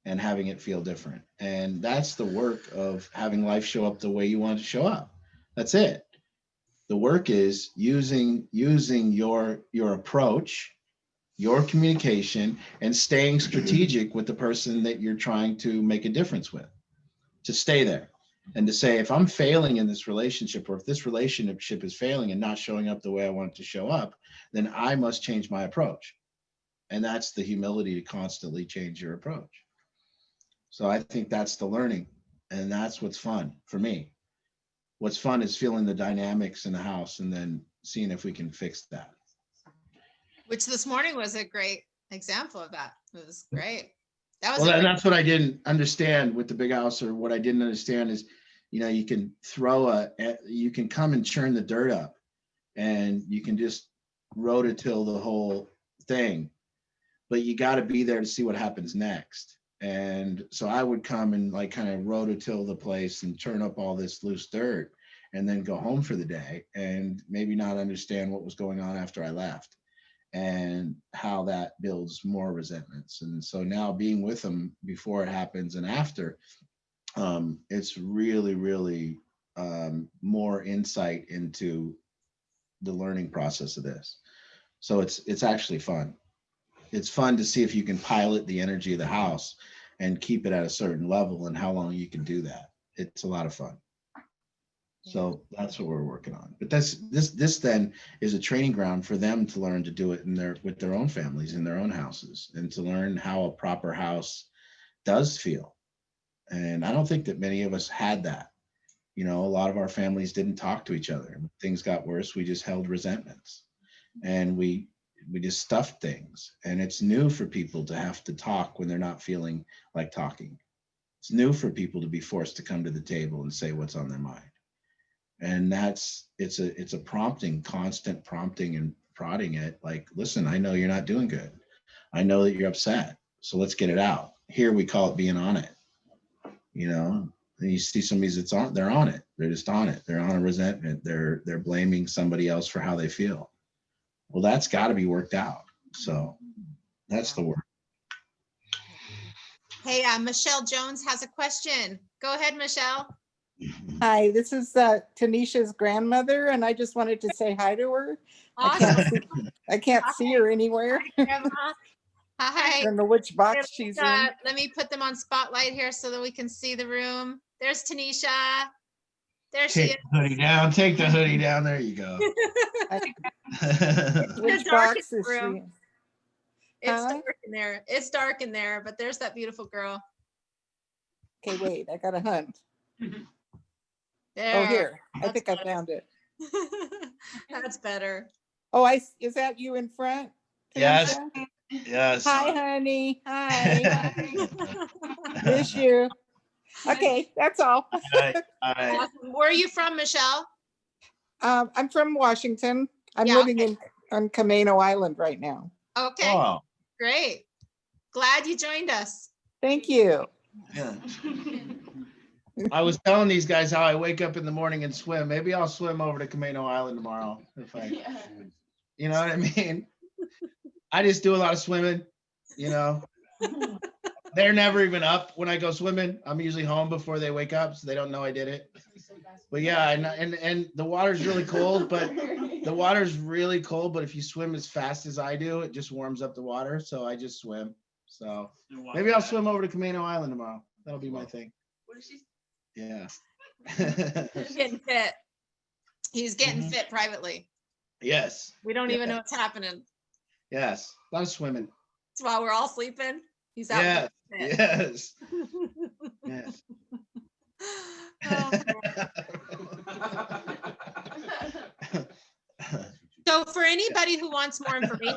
and having it feel different. And that's the work of having life show up the way you want it to show up. That's it. The work is using your approach, your communication, and staying strategic with the person that you're trying to make a difference with, to stay there and to say, if I'm failing in this relationship, or if this relationship is failing and not showing up the way I want it to show up, then I must change my approach. And that's the humility to constantly change your approach. So I think that's the learning, and that's what's fun for me. What's fun is feeling the dynamics in the house and then seeing if we can fix that. Which this morning was a great example of that. It was great. That was Well, a and great- that's what I didn't understand with the big house, or what I didn't understand is, you can you can come and churn the dirt up, and you can just rototill the whole thing, but you got to be there to see what happens next. And so I would come and like kind of rototill the place and turn up all this loose dirt, and then go home for the day and maybe not understand what was going on after I left, and how that builds more resentments. And so now being with them before it happens and after, it's really, really more insight into the learning process of this. So it's actually fun. It's fun to see if you can pilot the energy of the house and keep it at a certain level, and how long you can do that. It's a lot of fun. So that's what we're working on. But this then is a training ground for them to learn to do it with their own families in their own houses, and to learn how a proper house does feel. And I don't think that many of us had that. A lot of our families didn't talk to each other. When things got worse, we just held resentments, and we just stuffed things. And it's new for people to have to talk when they're not feeling like talking. It's new for people to be forced to come to the table and say what's on their mind. And it's a prompting, constant prompting and prodding it, like, listen, I know you're not doing good. I know that you're upset. So let's get it out. Here we call it being on it. And you see somebody's they're on it. They're just on it. They're on a resentment. They're blaming somebody else for how they feel. Well, that's got to be worked out. So that's the work. Hey, Michelle Jones has a question. Go ahead, Michelle. Hi, this is Tanisha's grandmother, and I just wanted to say hi to her. Awesome. I can't see her anywhere. Grandma. I Hi. don't know which box she's in. Let me put them on spotlight here so that we can see the room. There's Tanisha. There she is. Take the hoodie down. Take the hoodie down. There you go. Which dark box in is the she room. in? It's Huh? dark in there. It's dark in there, but there's that beautiful girl. Okay, wait, I got a hunt. There. Oh, here, I That's think I better. found it. That's better. Oh, is that you in front? Yes. Tanisha? Yes. Hi, honey. Hi. Miss you. Okay, that's all. All right. Awesome. Where are you from, Michelle? I'm from Washington. I'm Yeah, living on Camino Island right now. Okay, Oh, great. Glad you joined us. Thank you. yeah. I was telling these guys how I wake up in the morning and swim. Maybe I'll swim over to Camino Island tomorrow. You know what I mean? I just do a lot of swimming, They're never even up when I go swimming. I'm usually home before they wake up, so they don't know I did it. But yeah, and the water's really cold, but if you swim as fast as I do, it just warms up the water. So I just swim. So maybe I'll swim over to Camino Island tomorrow. That'll be my thing. Yeah. He's getting fit. He's getting Mhm. fit privately. Yes. We don't even Yeah. know what's happening. Yes. A lot of swimming. It's while we're all sleeping. He's out. Yes. getting fit. Yes. Yes. Oh, So for anybody who wants more information,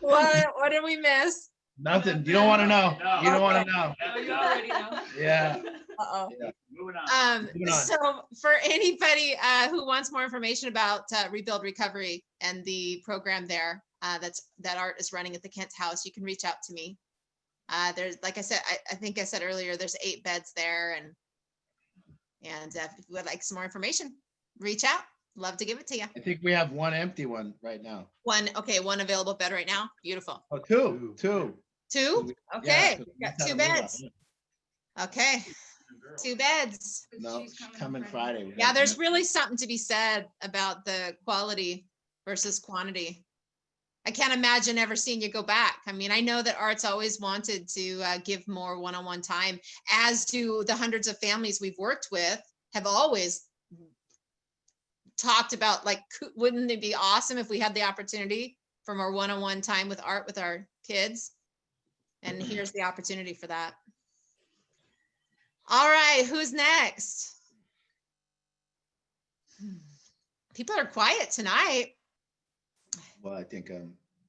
What did we miss? Nothing. You don't want to know. No. You don't want to know. No, you already know. Yeah. Uh-oh. Moving on. Moving on. So for anybody who wants more information about Rebuild Recovery and the program there that Art is running at the Kent House, you can reach out to me. There's, like I said, I think I said earlier, there's 8 beds there, and if you would like some more information, reach out. Love to give it to you. I think we have one empty one right now. One available bed right now. Beautiful. Oh, two. 2? Yeah, Okay, 'cause got we 2 had a move beds. up. Okay, 2 beds. No, She's she's coming coming on Friday. We Yeah, have there's one. really something to be said about the quality versus quantity. I can't imagine ever seeing you go back. I mean, I know that Art's always wanted to give more one-on-one time, as do the hundreds of families we've worked with have always talked about, like, wouldn't it be awesome if we had the opportunity for more one-on-one time with Art with our kids? And here's the opportunity for that. All right, who's next? People are quiet tonight. Well, I think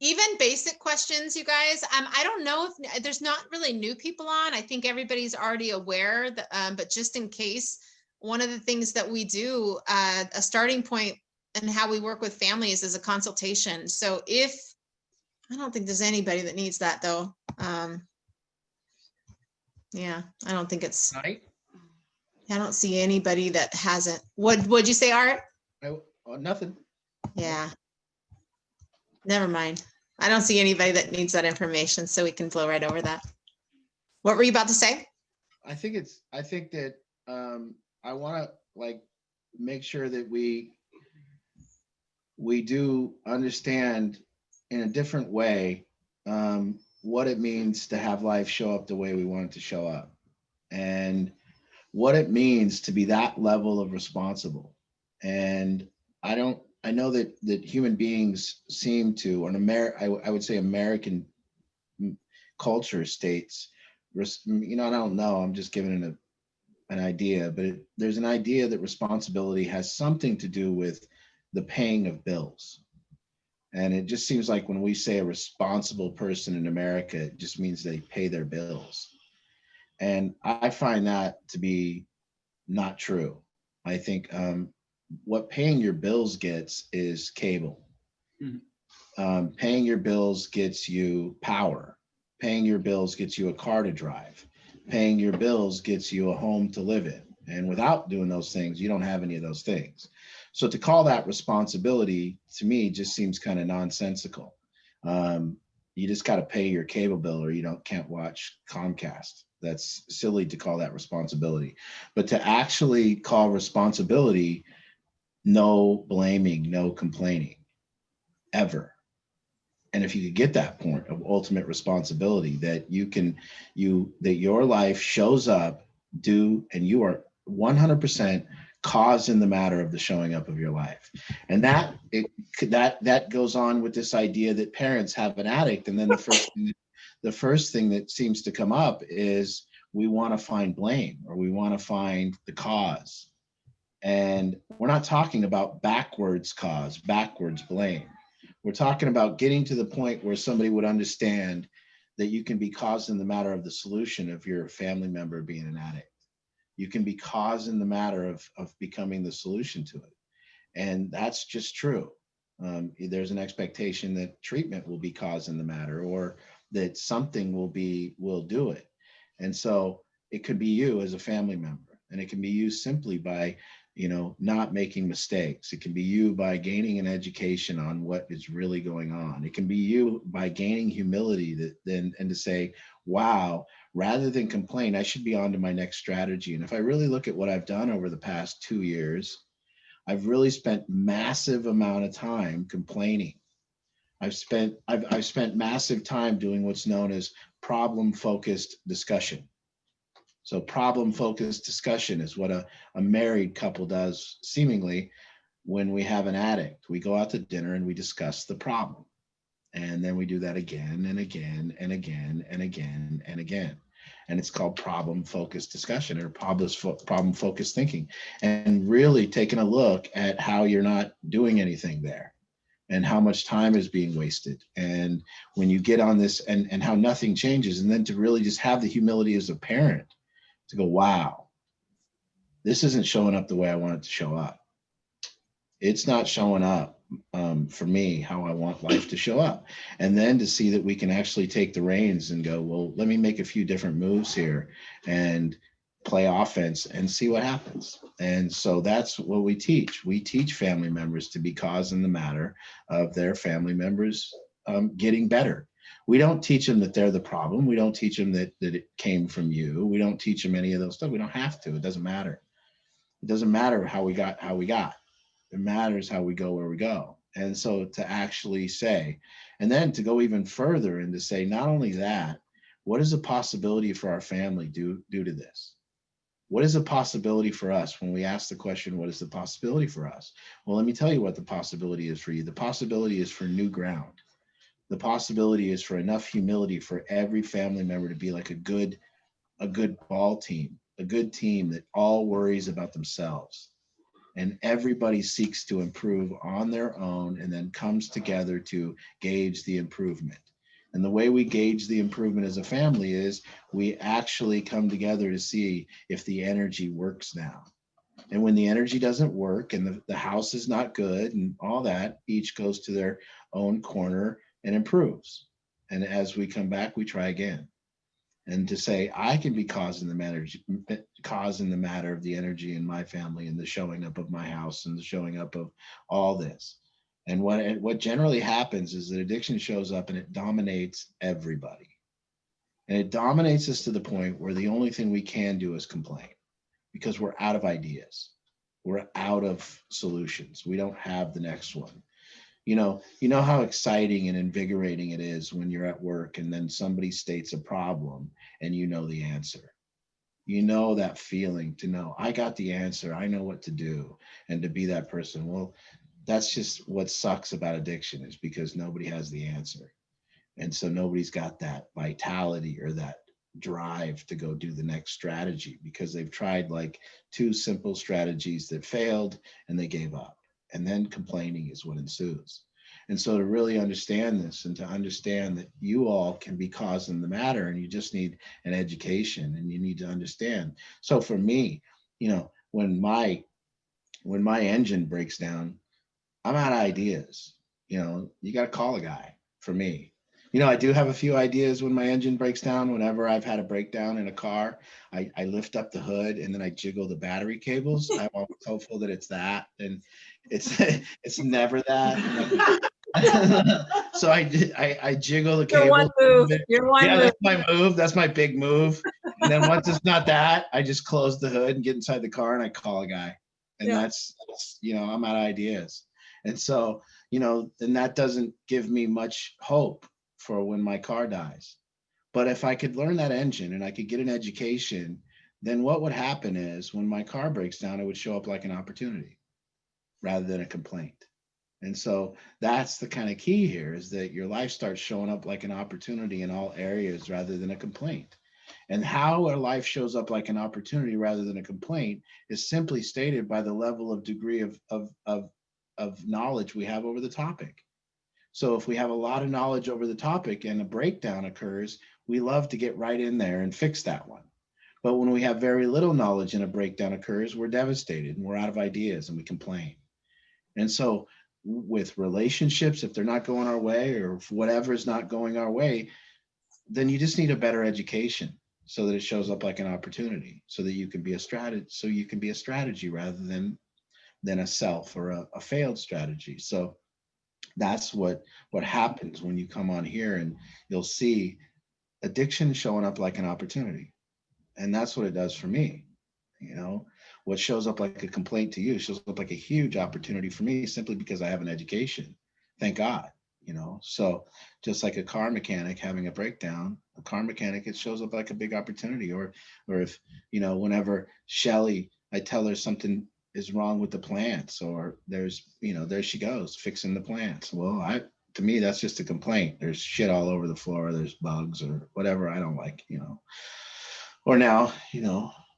Even basic questions, you guys. I don't know if there's not really new people on. I think everybody's already aware that, but just in case, one of the things that we do, a starting point and how we work with families is a consultation. So I don't think there's anybody that needs that though. Yeah, I don't think it's, tonight. I don't see anybody that hasn't. What'd you say, Art? Nothing. Yeah. Never mind. I don't see anybody that needs that information, so we can flow right over that. What were you about to say? I think that I want to like make sure that we do understand in a different way what it means to have life show up the way we want it to show up, and what it means to be that level of responsible. And I know that human beings seem to, or I would say American culture states, I don't know, I'm just giving it an idea, but there's an idea that responsibility has something to do with the paying of bills. And it just seems like when we say a responsible person in America, it just means they pay their bills. And I find that to be not true. I think what paying your bills gets is cable. Paying your bills gets you power. Paying your bills gets you a car to drive. Paying your bills gets you a home to live in. And without doing those things, you don't have any of those things. So to call that responsibility, to me, just seems kind of nonsensical. You just got to pay your cable bill, or you can't watch Comcast. That's silly to call that responsibility. But to actually call responsibility, no blaming, no complaining, ever. And if you could get that point of ultimate responsibility, that that your life shows up, and you are 100% cause in the matter of the showing up of your life. And that goes on with this idea that parents have an addict. And then the first thing that seems to come up is we want to find blame, or we want to find the cause. And we're not talking about backwards cause, backwards blame. We're talking about getting to the point where somebody would understand that you can be cause in the matter of the solution of your family member being an addict. You can be cause in the matter of becoming the solution to it. And that's just true. There's an expectation that treatment will be cause in the matter, or that something will do it. And so it could be you as a family member, and it can be you simply by not making mistakes. It can be you by gaining an education on what is really going on. It can be you by gaining humility and to say, wow, rather than complain, I should be on to my next strategy. And if I really look at what I've done over the past 2 years, I've really spent massive amount of time complaining. I've spent massive time doing what's known as problem-focused discussion. So problem-focused discussion is what a married couple does, seemingly, when we have an addict. We go out to dinner and we discuss the problem. And then we do that again and again and again and again and again. And it's called problem-focused discussion, or problem-focused thinking. And really taking a look at how you're not doing anything there. and how much time is being wasted. And when you get on this and how nothing changes, and then to really just have the humility as a parent to go, wow, this isn't showing up the way I want it to show up. It's not showing up for me how I want life to show up. And then to see that we can actually take the reins and go, well, let me make a few different moves here and play offense and see what happens. And so that's what we teach. We teach family members to be cause in the matter of their family members getting better. We don't teach them that they're the problem. We don't teach them that it came from you. We don't teach them any of those stuff. We don't have to. It doesn't matter. It doesn't matter how we got. It matters how we go where we go. And so to actually say, and then to go even further and to say, not only that, what is the possibility for our family due to this? What is the possibility for us when we ask the question, what is the possibility for us? Well, let me tell you what the possibility is for you. The possibility is for new ground. The possibility is for enough humility for every family member to be like a good ball team, a good team that all worries about themselves. And everybody seeks to improve on their own and then comes together to gauge the improvement. And the way we gauge the improvement as a family is we actually come together to see if the energy works now. And when the energy doesn't work and the house is not good and all that, each goes to their own corner and improves. And as we come back, we try again. And to say, I can be causing the matter of the energy in my family and the showing up of my house and the showing up of all this. And what generally happens is that addiction shows up and it dominates everybody. And it dominates us to the point where the only thing we can do is complain because we're out of ideas. We're out of solutions. We don't have the next one. You know how exciting and invigorating it is when you're at work and then somebody states a problem and you know the answer. You know that feeling to know, I got the answer, I know what to do, and to be that person. Well, that's just what sucks about addiction is because nobody has the answer. And so nobody's got that vitality or that drive to go do the next strategy because they've tried like 2 simple strategies that failed and they gave up. And then complaining is what ensues. And so to really understand this and to understand that you all can be causing the matter and you just need an education and you need to understand. So for me, when my engine breaks down, I'm out of ideas. You got to call a guy for me. I do have a few ideas when my engine breaks down. Whenever I've had a breakdown in a car, I lift up the hood and then I jiggle the battery cables. I'm always hopeful that it's that, and it's never that. So I jiggle the cables. Your one move. Your one move. That's my move. That's my big move. And then once it's not that, I just close the hood and get inside the car and I call a guy. And that's I'm out of ideas. And so, then that doesn't give me much hope for when my car dies. But if I could learn that engine and I could get an education, then what would happen is when my car breaks down, it would show up like an opportunity rather than a complaint. And so that's the kind of key here is that your life starts showing up like an opportunity in all areas rather than a complaint. And how our life shows up like an opportunity rather than a complaint is simply stated by the level of degree of knowledge we have over the topic. So if we have a lot of knowledge over the topic and a breakdown occurs, we love to get right in there and fix that one. But when we have very little knowledge and a breakdown occurs, we're devastated and we're out of ideas and we complain. And so with relationships, if they're not going our way or if whatever is not going our way, then you just need a better education so that it shows up like an opportunity, so that you can be a strategy rather than a self or a failed strategy. So that's what happens when you come on here and you'll see addiction showing up like an opportunity. And that's what it does for me. What shows up like a complaint to you shows up like a huge opportunity for me simply because I have an education. Thank God, So just like a car mechanic having a breakdown, a car mechanic, it shows up like a big opportunity. Or if, whenever Shelly, I tell her something is wrong with the plants, or there's, there she goes fixing the plants. Well, to me, that's just a complaint. There's shit all over the floor. There's bugs or whatever I don't like, Or now,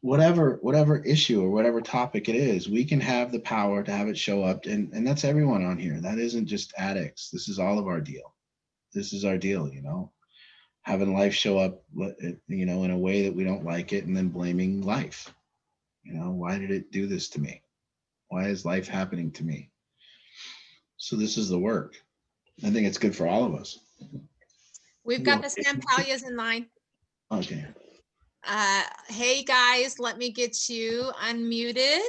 whatever issue or whatever topic it is, we can have the power to have it show up, and that's everyone on here. That isn't just addicts. This is all of our deal. This is our deal, having life show up, in a way that we don't like it, and then blaming life. Why did it do this to me? Why is life happening to me? So this is the work. I think it's good for all of us. We've got the Sampalias in line. Okay. Hey guys, let me get you unmuted.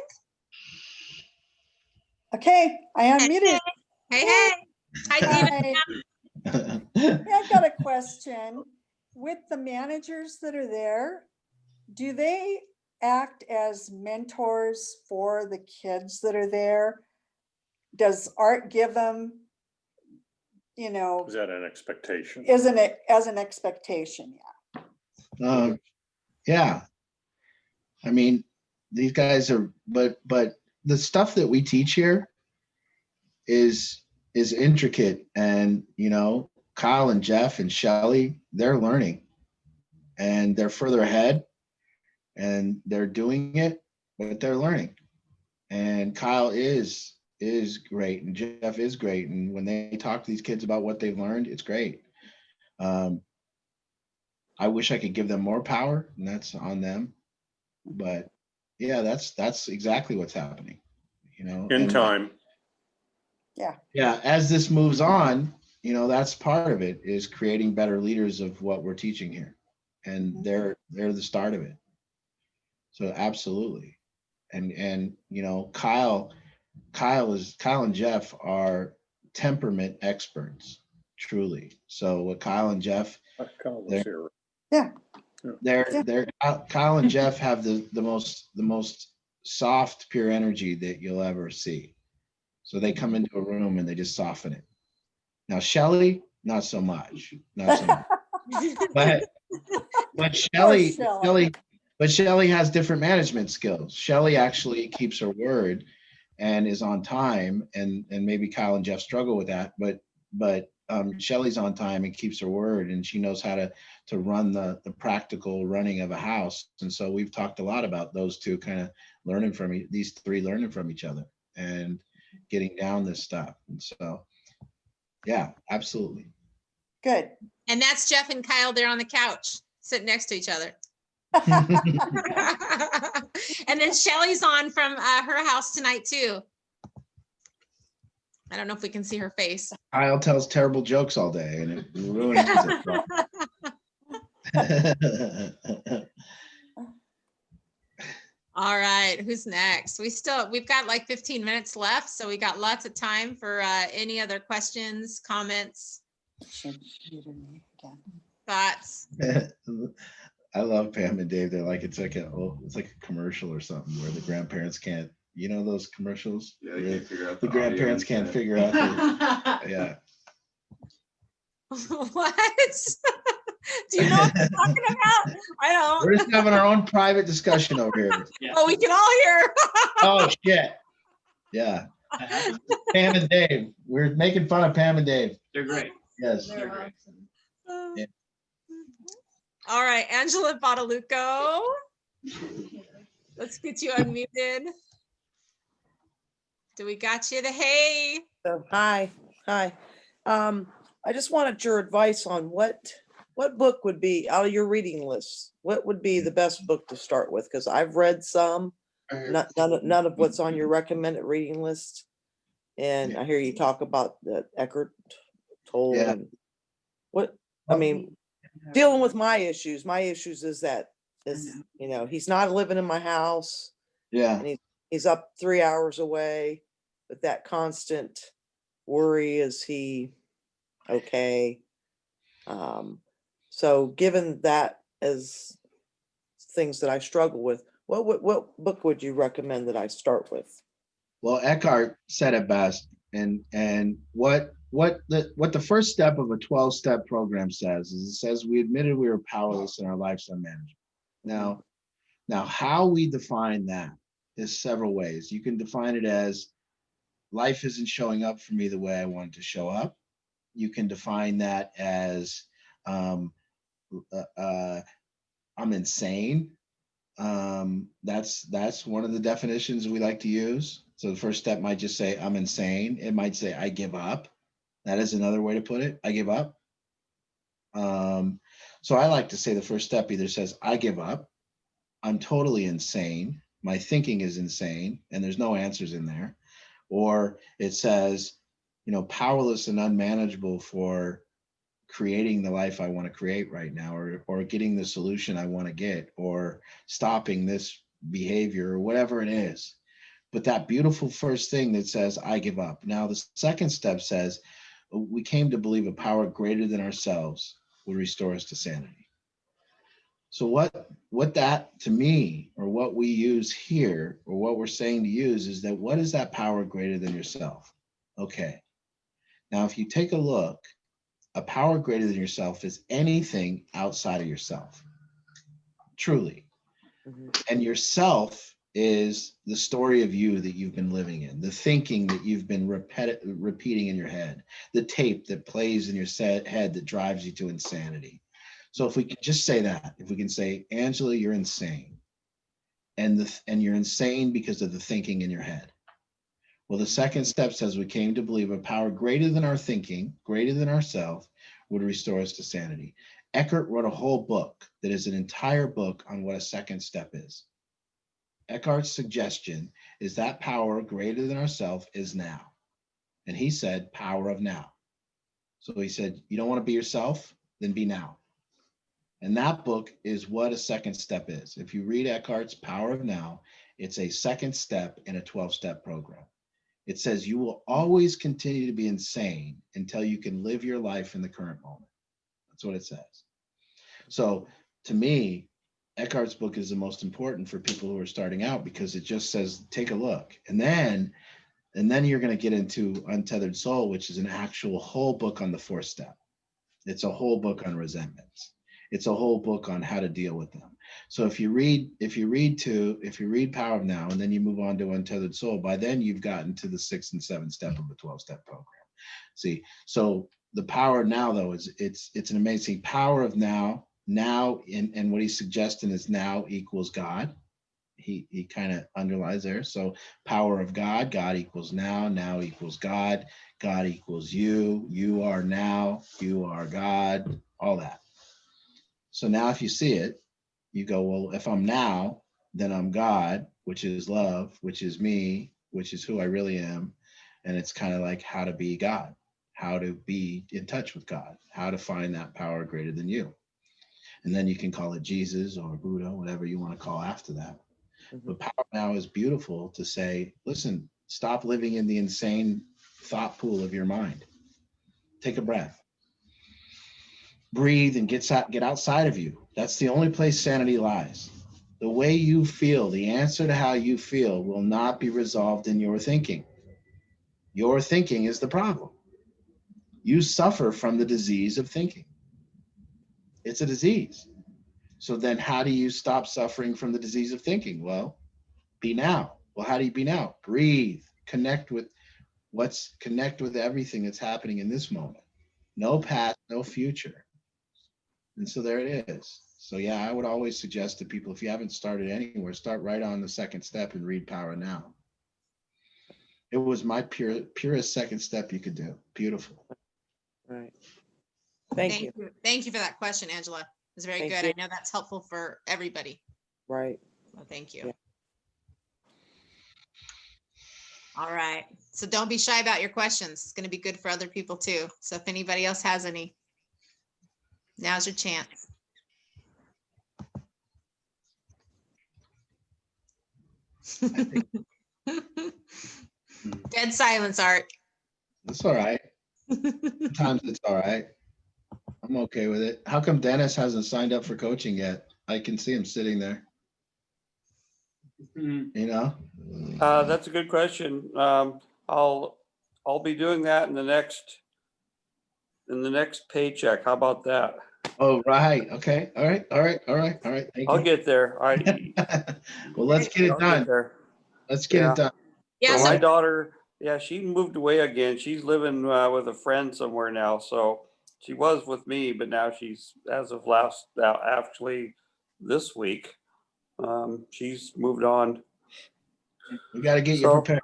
Okay, I unmuted. Hey, hey. Hi, Dina. Hi. I've got a question. With the managers that are there, do they act as mentors for the kids that are there? Does Art give them, Is that an expectation? isn't it as an expectation? Yeah. Yeah. I mean, these guys are, but the stuff that we teach here is intricate, and Kyle and Jeff and Shelly, they're learning, and they're further ahead, and they're doing it, but they're learning. And Kyle is great, and Jeff is great, and when they talk to these kids about what they've learned, it's great. I wish I could give them more power, and that's on them. But yeah, that's exactly what's happening. In time. Yeah, as this moves on, that's part of it, is creating better leaders of what we're teaching here, and they're the start of it. So absolutely, and Kyle and Jeff are temperament experts, truly. So what Kyle and Jeff, Kyle and Jeff have the most soft, pure energy that you'll ever see. So they come into a room and they just soften it. Now Shelly, not so much. But Shelly has different management skills. Shelly actually keeps her word and is on time, and maybe Kyle and Jeff struggle with that, but Shelly's on time and keeps her word, and she knows how to run the practical running of a house. And so we've talked a lot about those two kind of these three learning from each other and getting down this stuff. And so, yeah, absolutely. Good. And that's Jeff and Kyle there on the couch, sitting next to each other. And then Shelly's on from her house tonight too. I don't know if we can see her face. Kyle tells terrible jokes all day, and it ruins it. All right, who's next? We've got like 15 minutes left, so we got lots of time for any other questions, comments, thoughts. I love Pam and Dave. They're like, it's like a commercial or something where the grandparents can't, those commercials? Yeah, they can't figure out the grandparents can't figure out. Yeah. What? Do you know what I'm talking about? I don't. We're just having our own private discussion over here. Yeah. Oh, we can all hear. Oh shit. Yeah. Pam and Dave. We're making fun of Pam and Dave. They're great. Yes. They're great. Yeah. All right, Angela Bottaluco. Let's get you unmuted. Do we got you? Hey. Hi. I just wanted your advice on what book would be out of your reading list. What would be the best book to start with? Because I've read some, none of what's on your recommended reading list. And I hear you talk about the Eckhart Tolle. Yeah. And dealing with my issues is that he's not living in my house. Yeah. And he's up 3 hours away, with that constant worry, is he okay? So given that as things that I struggle with, what book would you recommend that I start with? Well, Eckhart said it best, and what the first step of a 12-step program says is, it says we admitted we were powerless in our lifestyle management. Now how we define that is several ways. You can define it as life isn't showing up for me the way I want it to show up. You can define that as I'm insane. That's one of the definitions we like to use. So the first step might just say, I'm insane. It might say, I give up. That is another way to put it. I give up. So I like to say the first step either says, I give up. I'm totally insane. My thinking is insane, and there's no answers in there. Or it says, powerless and unmanageable for creating the life I want to create right now, or getting the solution I want to get, or stopping this behavior, or whatever it is. But that beautiful first thing that says, I give up. Now, the second step says, we came to believe a power greater than ourselves would restore us to sanity. So what that to me, or what we use here, or what we're saying to use is that what is that power greater than yourself? Okay. Now, if you take a look, a power greater than yourself is anything outside of yourself, truly. And yourself is the story of you that you've been living in, the thinking that you've been repeating in your head, the tape that plays in your head that drives you to insanity. So if we can just say that, if we can say, Angela, you're insane, and you're insane because of the thinking in your head. Well, the second step says we came to believe a power greater than our thinking, greater than ourselves, would restore us to sanity. Eckhart wrote a whole book that is an entire book on what a second step is. Eckhart's suggestion is that power greater than ourselves is now. And he said, power of now. So he said, you don't want to be yourself? Then be now. And that book is what a second step is. If you read Eckhart's Power of Now, it's a second step in a 12-step program. It says you will always continue to be insane until you can live your life in the current moment. That's what it says. So to me, Eckhart's book is the most important for people who are starting out, because it just says, take a look. And then you're going to get into Untethered Soul, which is an actual whole book on the fourth step. It's a whole book on resentments. It's a whole book on how to deal with them. So if you read Power of Now, and then you move on to Untethered Soul, by then you've gotten to the 6th and 7th step of the 12-step program. See, so the Power of Now, though, it's an amazing power of now. Now, and what he's suggesting is now equals God. He kind of underlies there. So power of God, God equals now equals God, God equals you are now, you are God, all that. So now if you see it, you go, well, if I'm now, then I'm God, which is love, which is me, which is who I really am. And it's kind of like how to be God, how to be in touch with God, how to find that power greater than you. And then you can call it Jesus or Buddha, whatever you want to call after that. But Power Now is beautiful to say, listen, stop living in the insane thought pool of your mind. Take a breath. Breathe and get outside of you. That's the only place sanity lies. The way you feel, the answer to how you feel will not be resolved in your thinking. Your thinking is the problem. You suffer from the disease of thinking. It's a disease. So then how do you stop suffering from the disease of thinking? Well, be now. Well, how do you be now? Breathe, connect with everything that's happening in this moment. No past, no future. And so there it is. So yeah, I would always suggest to people, if you haven't started anywhere, start right on the second step and read Power Now. It was my purest second step you could do. Beautiful. Right. Thank you. Thank you for that question, Angela. It's very Thank good. you. I know that's helpful for everybody. Right. Well, thank you. Yeah. All right. So don't be shy about your questions. It's going to be good for other people too. So if anybody else has any, now's your chance. Dead silence, Art. That's all right. Sometimes it's all right. I'm okay with it. How come Dennis hasn't signed up for coaching yet? I can see him sitting there. You know? That's a good question. I'll be doing that in the next paycheck. How about that? Oh, right. Okay. All right. Thank you. I'll get there. All right. Well, let's get it done. Let's get it done. Yeah. So my daughter, she moved away again. She's living with a friend somewhere now. So she was with me, but now she's, as of actually this week, She's moved on. We got to get you So- prepared.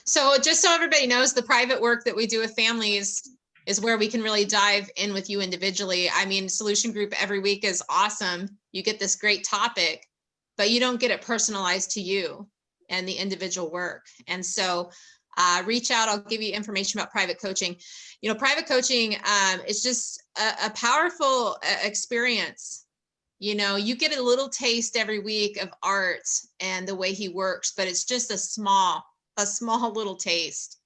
So just so everybody knows, the private work that we do with families is where we can really dive in with you individually. I mean, Solution Group every week is awesome. You get this great topic, but you don't get it personalized to you and the individual work. And so reach out. I'll give you information about private coaching. You know, private coaching is just a powerful experience. You know, you get a little taste every week of Art and the way he works, but it's just a small little taste.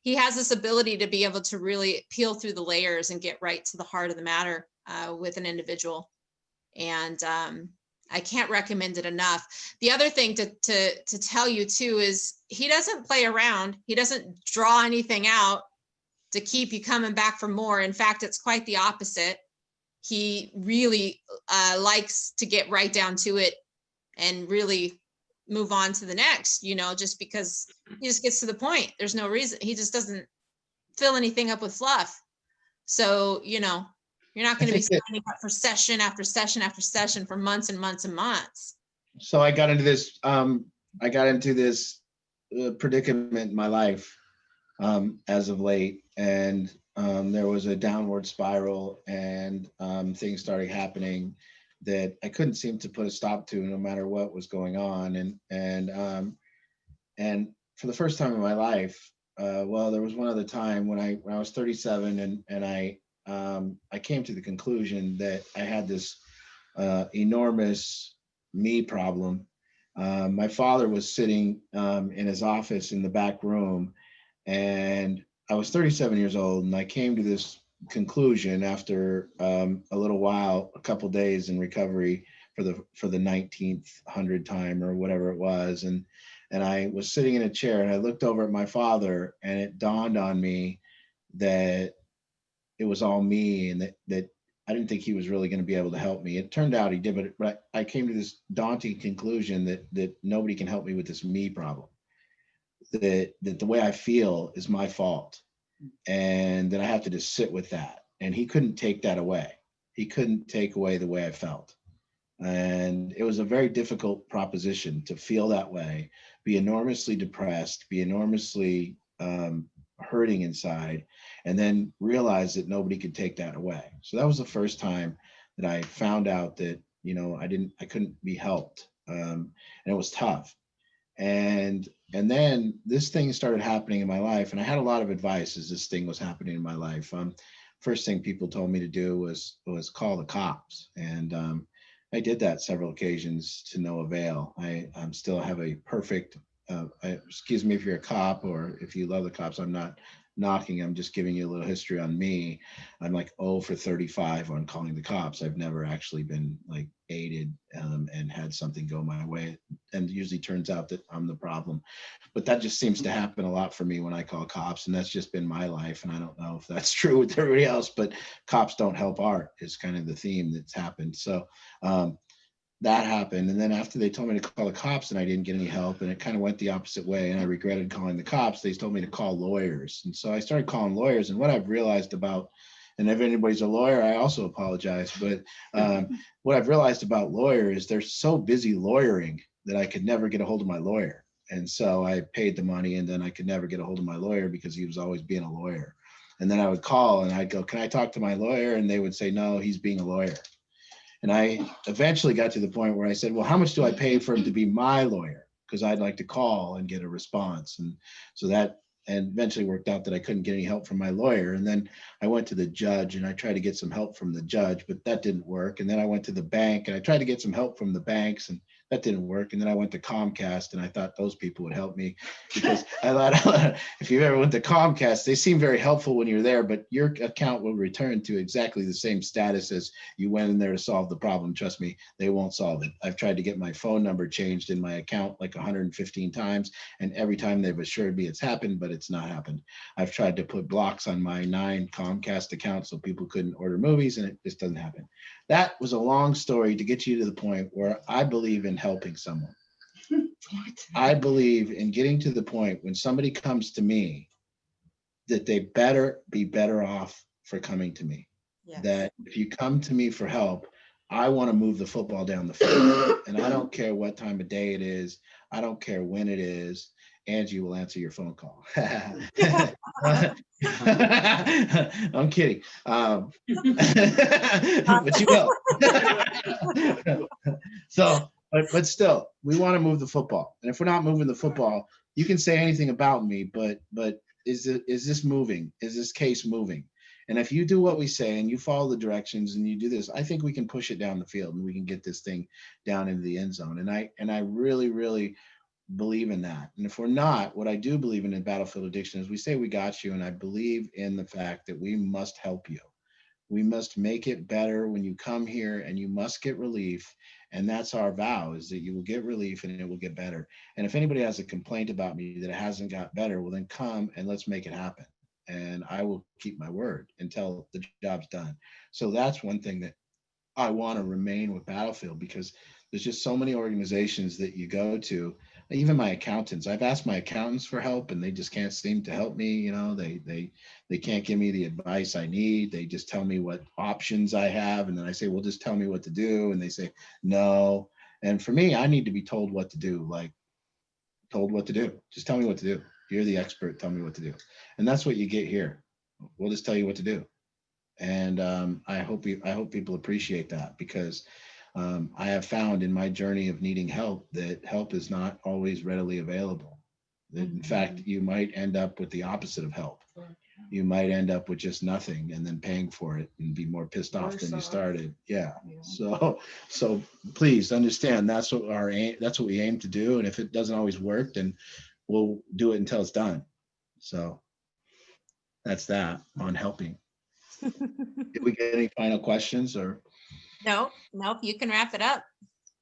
He has this ability to be able to really peel through the layers and get right to the heart of the matter with an individual. And I can't recommend it enough. The other thing to tell you too is he doesn't play around. He doesn't draw anything out to keep you coming back for more. In fact, it's quite the opposite. He really likes to get right down to it and really move on to the next, you know, just because he just gets to the point. There's no reason. He just doesn't fill anything up with fluff. So, you know, you're not going to be signing up for session after session after session for months and months and months. So I got into this predicament in my life as of late, and there was a downward spiral, and things started happening that I couldn't seem to put a stop to, no matter what was going on. And for the first time in my life, well, there was one other time when I was 37, and I came to the conclusion that I had this enormous me problem. My father was sitting in his office in the back room, and I was 37 years old, and I came to this conclusion after a little while, a couple days in recovery for the 1900 time or whatever it was, and I was sitting in a chair, and I looked over at my father, and it dawned on me that it was all me, and that I didn't think he was really going to be able to help me. It turned out he did, but I came to this daunting conclusion that nobody can help me with this me problem. That the way I feel is my fault, and that I have to just sit with that. And he couldn't take that away. He couldn't take away the way I felt. And it was a very difficult proposition to feel that way, be enormously depressed, be enormously hurting inside, and then realize that nobody could take that away. So that was the first time that I found out that, you know, I couldn't be helped. And it was tough. And then this thing started happening in my life, and I had a lot of advice as this thing was happening in my life. First thing people told me to do was call the cops, and I did that several occasions to no avail. I still have a perfect. Excuse me if you're a cop or if you love the cops. I'm not knocking. I'm just giving you a little history on me. I'm like 0 for 35 on calling the cops. I've never actually been like aided and had something go my way, and usually turns out that I'm the problem. But that just seems to happen a lot for me when I call cops, and that's just been my life. And I don't know if that's true with everybody else, but cops don't help Art is kind of the theme that's happened. So that happened. And then after they told me to call the cops and I didn't get any help, and it kind of went the opposite way, and I regretted calling the cops, they told me to call lawyers. And so I started calling lawyers. And what I've realized about, and if anybody's a lawyer, I also apologize, but what I've realized about lawyers, they're so busy lawyering that I could never get a hold of my lawyer. And so I paid the money, and then I could never get a hold of my lawyer because he was always being a lawyer. And then I would call and I'd go, can I talk to my lawyer? And they would say, no, he's being a lawyer. And I eventually got to the point where I said, well, how much do I pay for him to be my lawyer? Because I'd like to call and get a response. And so that and eventually worked out that I couldn't get any help from my lawyer. And then I went to the judge and I tried to get some help from the judge, but that didn't work. And then I went to the bank and I tried to get some help from the banks, and that didn't work. And then I went to Comcast, and I thought those people would help me, because I thought if you ever went to Comcast, they seem very helpful when you're there, but your account will return to exactly the same status as you went in there to solve the problem. Trust me, they won't solve it. I've tried to get my phone number changed in my account like 115 times, and every time they've assured me it's happened, but it's not happened. I've tried to put blocks on my 9 Comcast accounts so people couldn't order movies, and it just doesn't happen. That was a long story to get you to the point where I believe in helping someone. I believe in getting to the point when somebody comes to me that they better be better off for coming to me. Yeah. That if you come to me for help, I want to move the football down the field, and I don't care what time of day it is. I don't care when it is. Angie will answer your phone call. I'm kidding. But you will. So, but still, we want to move the football. And if we're not moving the football, you can say anything about me, but is this moving? Is this case moving? And if you do what we say and you follow the directions and you do this, I think we can push it down the field and we can get this thing down into the end zone. And I really, really believe in that. And if we're not, what I do believe in Battlefield Addiction is we say we got you. And I believe in the fact that we must help you. We must make it better when you come here, and you must get relief. And that's our vow, is that you will get relief and it will get better. And if anybody has a complaint about me that it hasn't got better, well, then come and let's make it happen. And I will keep my word until the job's done. So that's one thing that I want to remain with Battlefield, because there's just so many organizations that you go to, even my accountants. I've asked my accountants for help and they just can't seem to help me. You know, they can't give me the advice I need. They just tell me what options I have. And then I say, well, just tell me what to do. And they say, no. And for me, I need to be told what to do, like told what to do. Just tell me what to do. You're the expert. Tell me what to do. And that's what you get here. We'll just tell you what to do. And I hope people appreciate that, because I have found in my journey of needing help that help is not always readily available. That in fact, you might end up with the opposite of help. You might end up with just nothing and then paying for it and be more pissed off than you started. Yeah. So please understand that's what we aim to do. And if it doesn't always work, then we'll do it until it's done. So that's that on helping. Did we get any final questions or? No, you can wrap it up.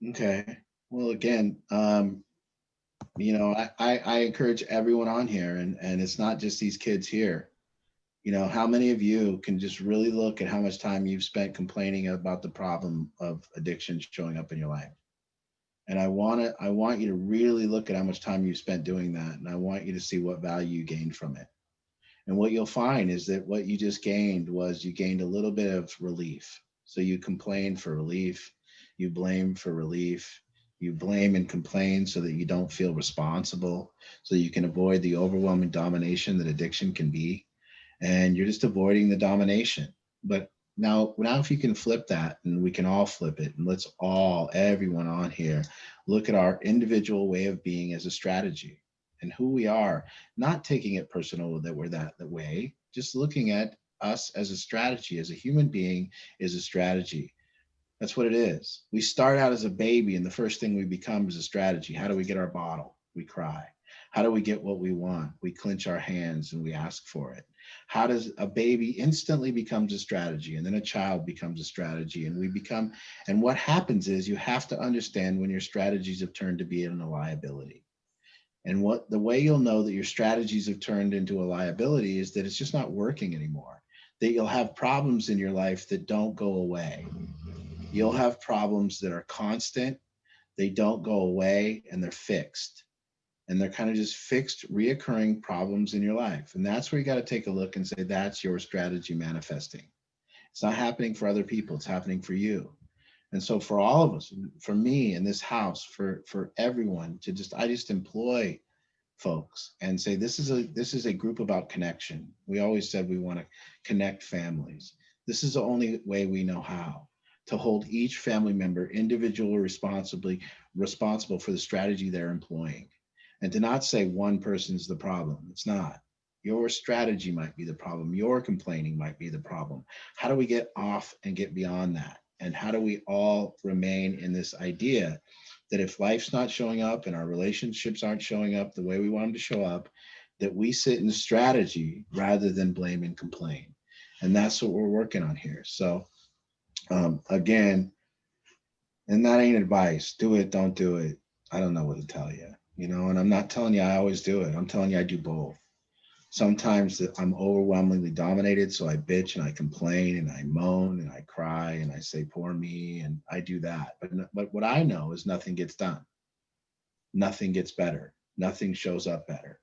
Okay. Well, again, you know, I encourage everyone on here, and it's not just these kids here. You know, how many of you can just really look at how much time you've spent complaining about the problem of addiction showing up in your life? And I want you to really look at how much time you spent doing that. And I want you to see what value you gained from it. And what you'll find is that what you just gained was you gained a little bit of relief. So you complain for relief, you blame for relief, you blame and complain so that you don't feel responsible, so you can avoid the overwhelming domination that addiction can be. And you're just avoiding the domination. But now if you can flip that, and we can all flip it, and let's all, everyone on here, look at our individual way of being as a strategy and who we are, not taking it personal that we're that way, just looking at us as a strategy, as a human being is a strategy. That's what it is. We start out as a baby, and the first thing we become is a strategy. How do we get our bottle? We cry. How do we get what we want? We clench our hands and we ask for it. How does a baby instantly becomes a strategy, and then a child becomes a strategy, and we become, and what happens is you have to understand when your strategies have turned to be a liability. And what the way you'll know that your strategies have turned into a liability is that it's just not working anymore. That you'll have problems in your life that don't go away. You'll have problems that are constant, they don't go away, and they're fixed. And they're kind of just fixed, reoccurring problems in your life. And that's where you got to take a look and say, that's your strategy manifesting. It's not happening for other people, it's happening for you. And so for all of us, for me in this house, for everyone to I just employ folks and say, this is a group about connection. We always said we want to connect families. This is the only way we know how to hold each family member individually responsible for the strategy they're employing. And to not say one person's the problem. It's not. Your strategy might be the problem. Your complaining might be the problem. How do we get off and get beyond that? And how do we all remain in this idea that if life's not showing up and our relationships aren't showing up the way we want them to show up, that we sit in strategy rather than blame and complain. And that's what we're working on here. So again, and that ain't advice. Do it, don't do it. I don't know what to tell you, you know, and I'm not telling you I always do it. I'm telling you I do both. Sometimes I'm overwhelmingly dominated, so I bitch and I complain and I moan and I cry and I say, poor me, and I do that. But what I know is nothing gets done. Nothing gets better. Nothing shows up better.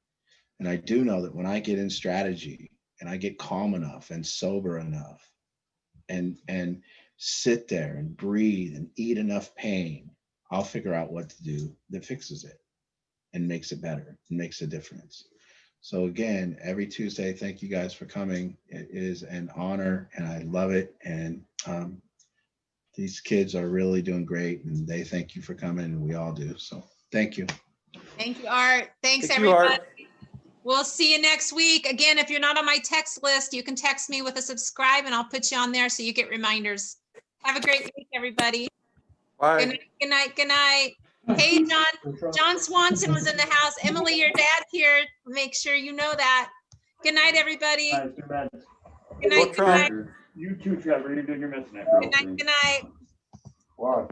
And I do know that when I get in strategy and I get calm enough and sober enough and sit there and breathe and eat enough pain, I'll figure out what to do that fixes it and makes it better and makes a difference. So again, every Tuesday, thank you guys for coming. It is an honor and I love it. And these kids are really doing great and they thank you for coming and we all do. So thank you. Thank you, Art. Thanks, Thank you, Art. everybody. We'll see you next week. Again, if you're not on my text list, you can text me with a subscribe and I'll put you on there so you get reminders. Have a great week, everybody. Bye. Good night, good night, good night. Hey, John Swanson was in the house. Emily, your dad's here. Make sure you know that. Good night, everybody. Guys, too bad. Good night, good night. You too, Trevor. You're doing your best. Good night, good night. Wow.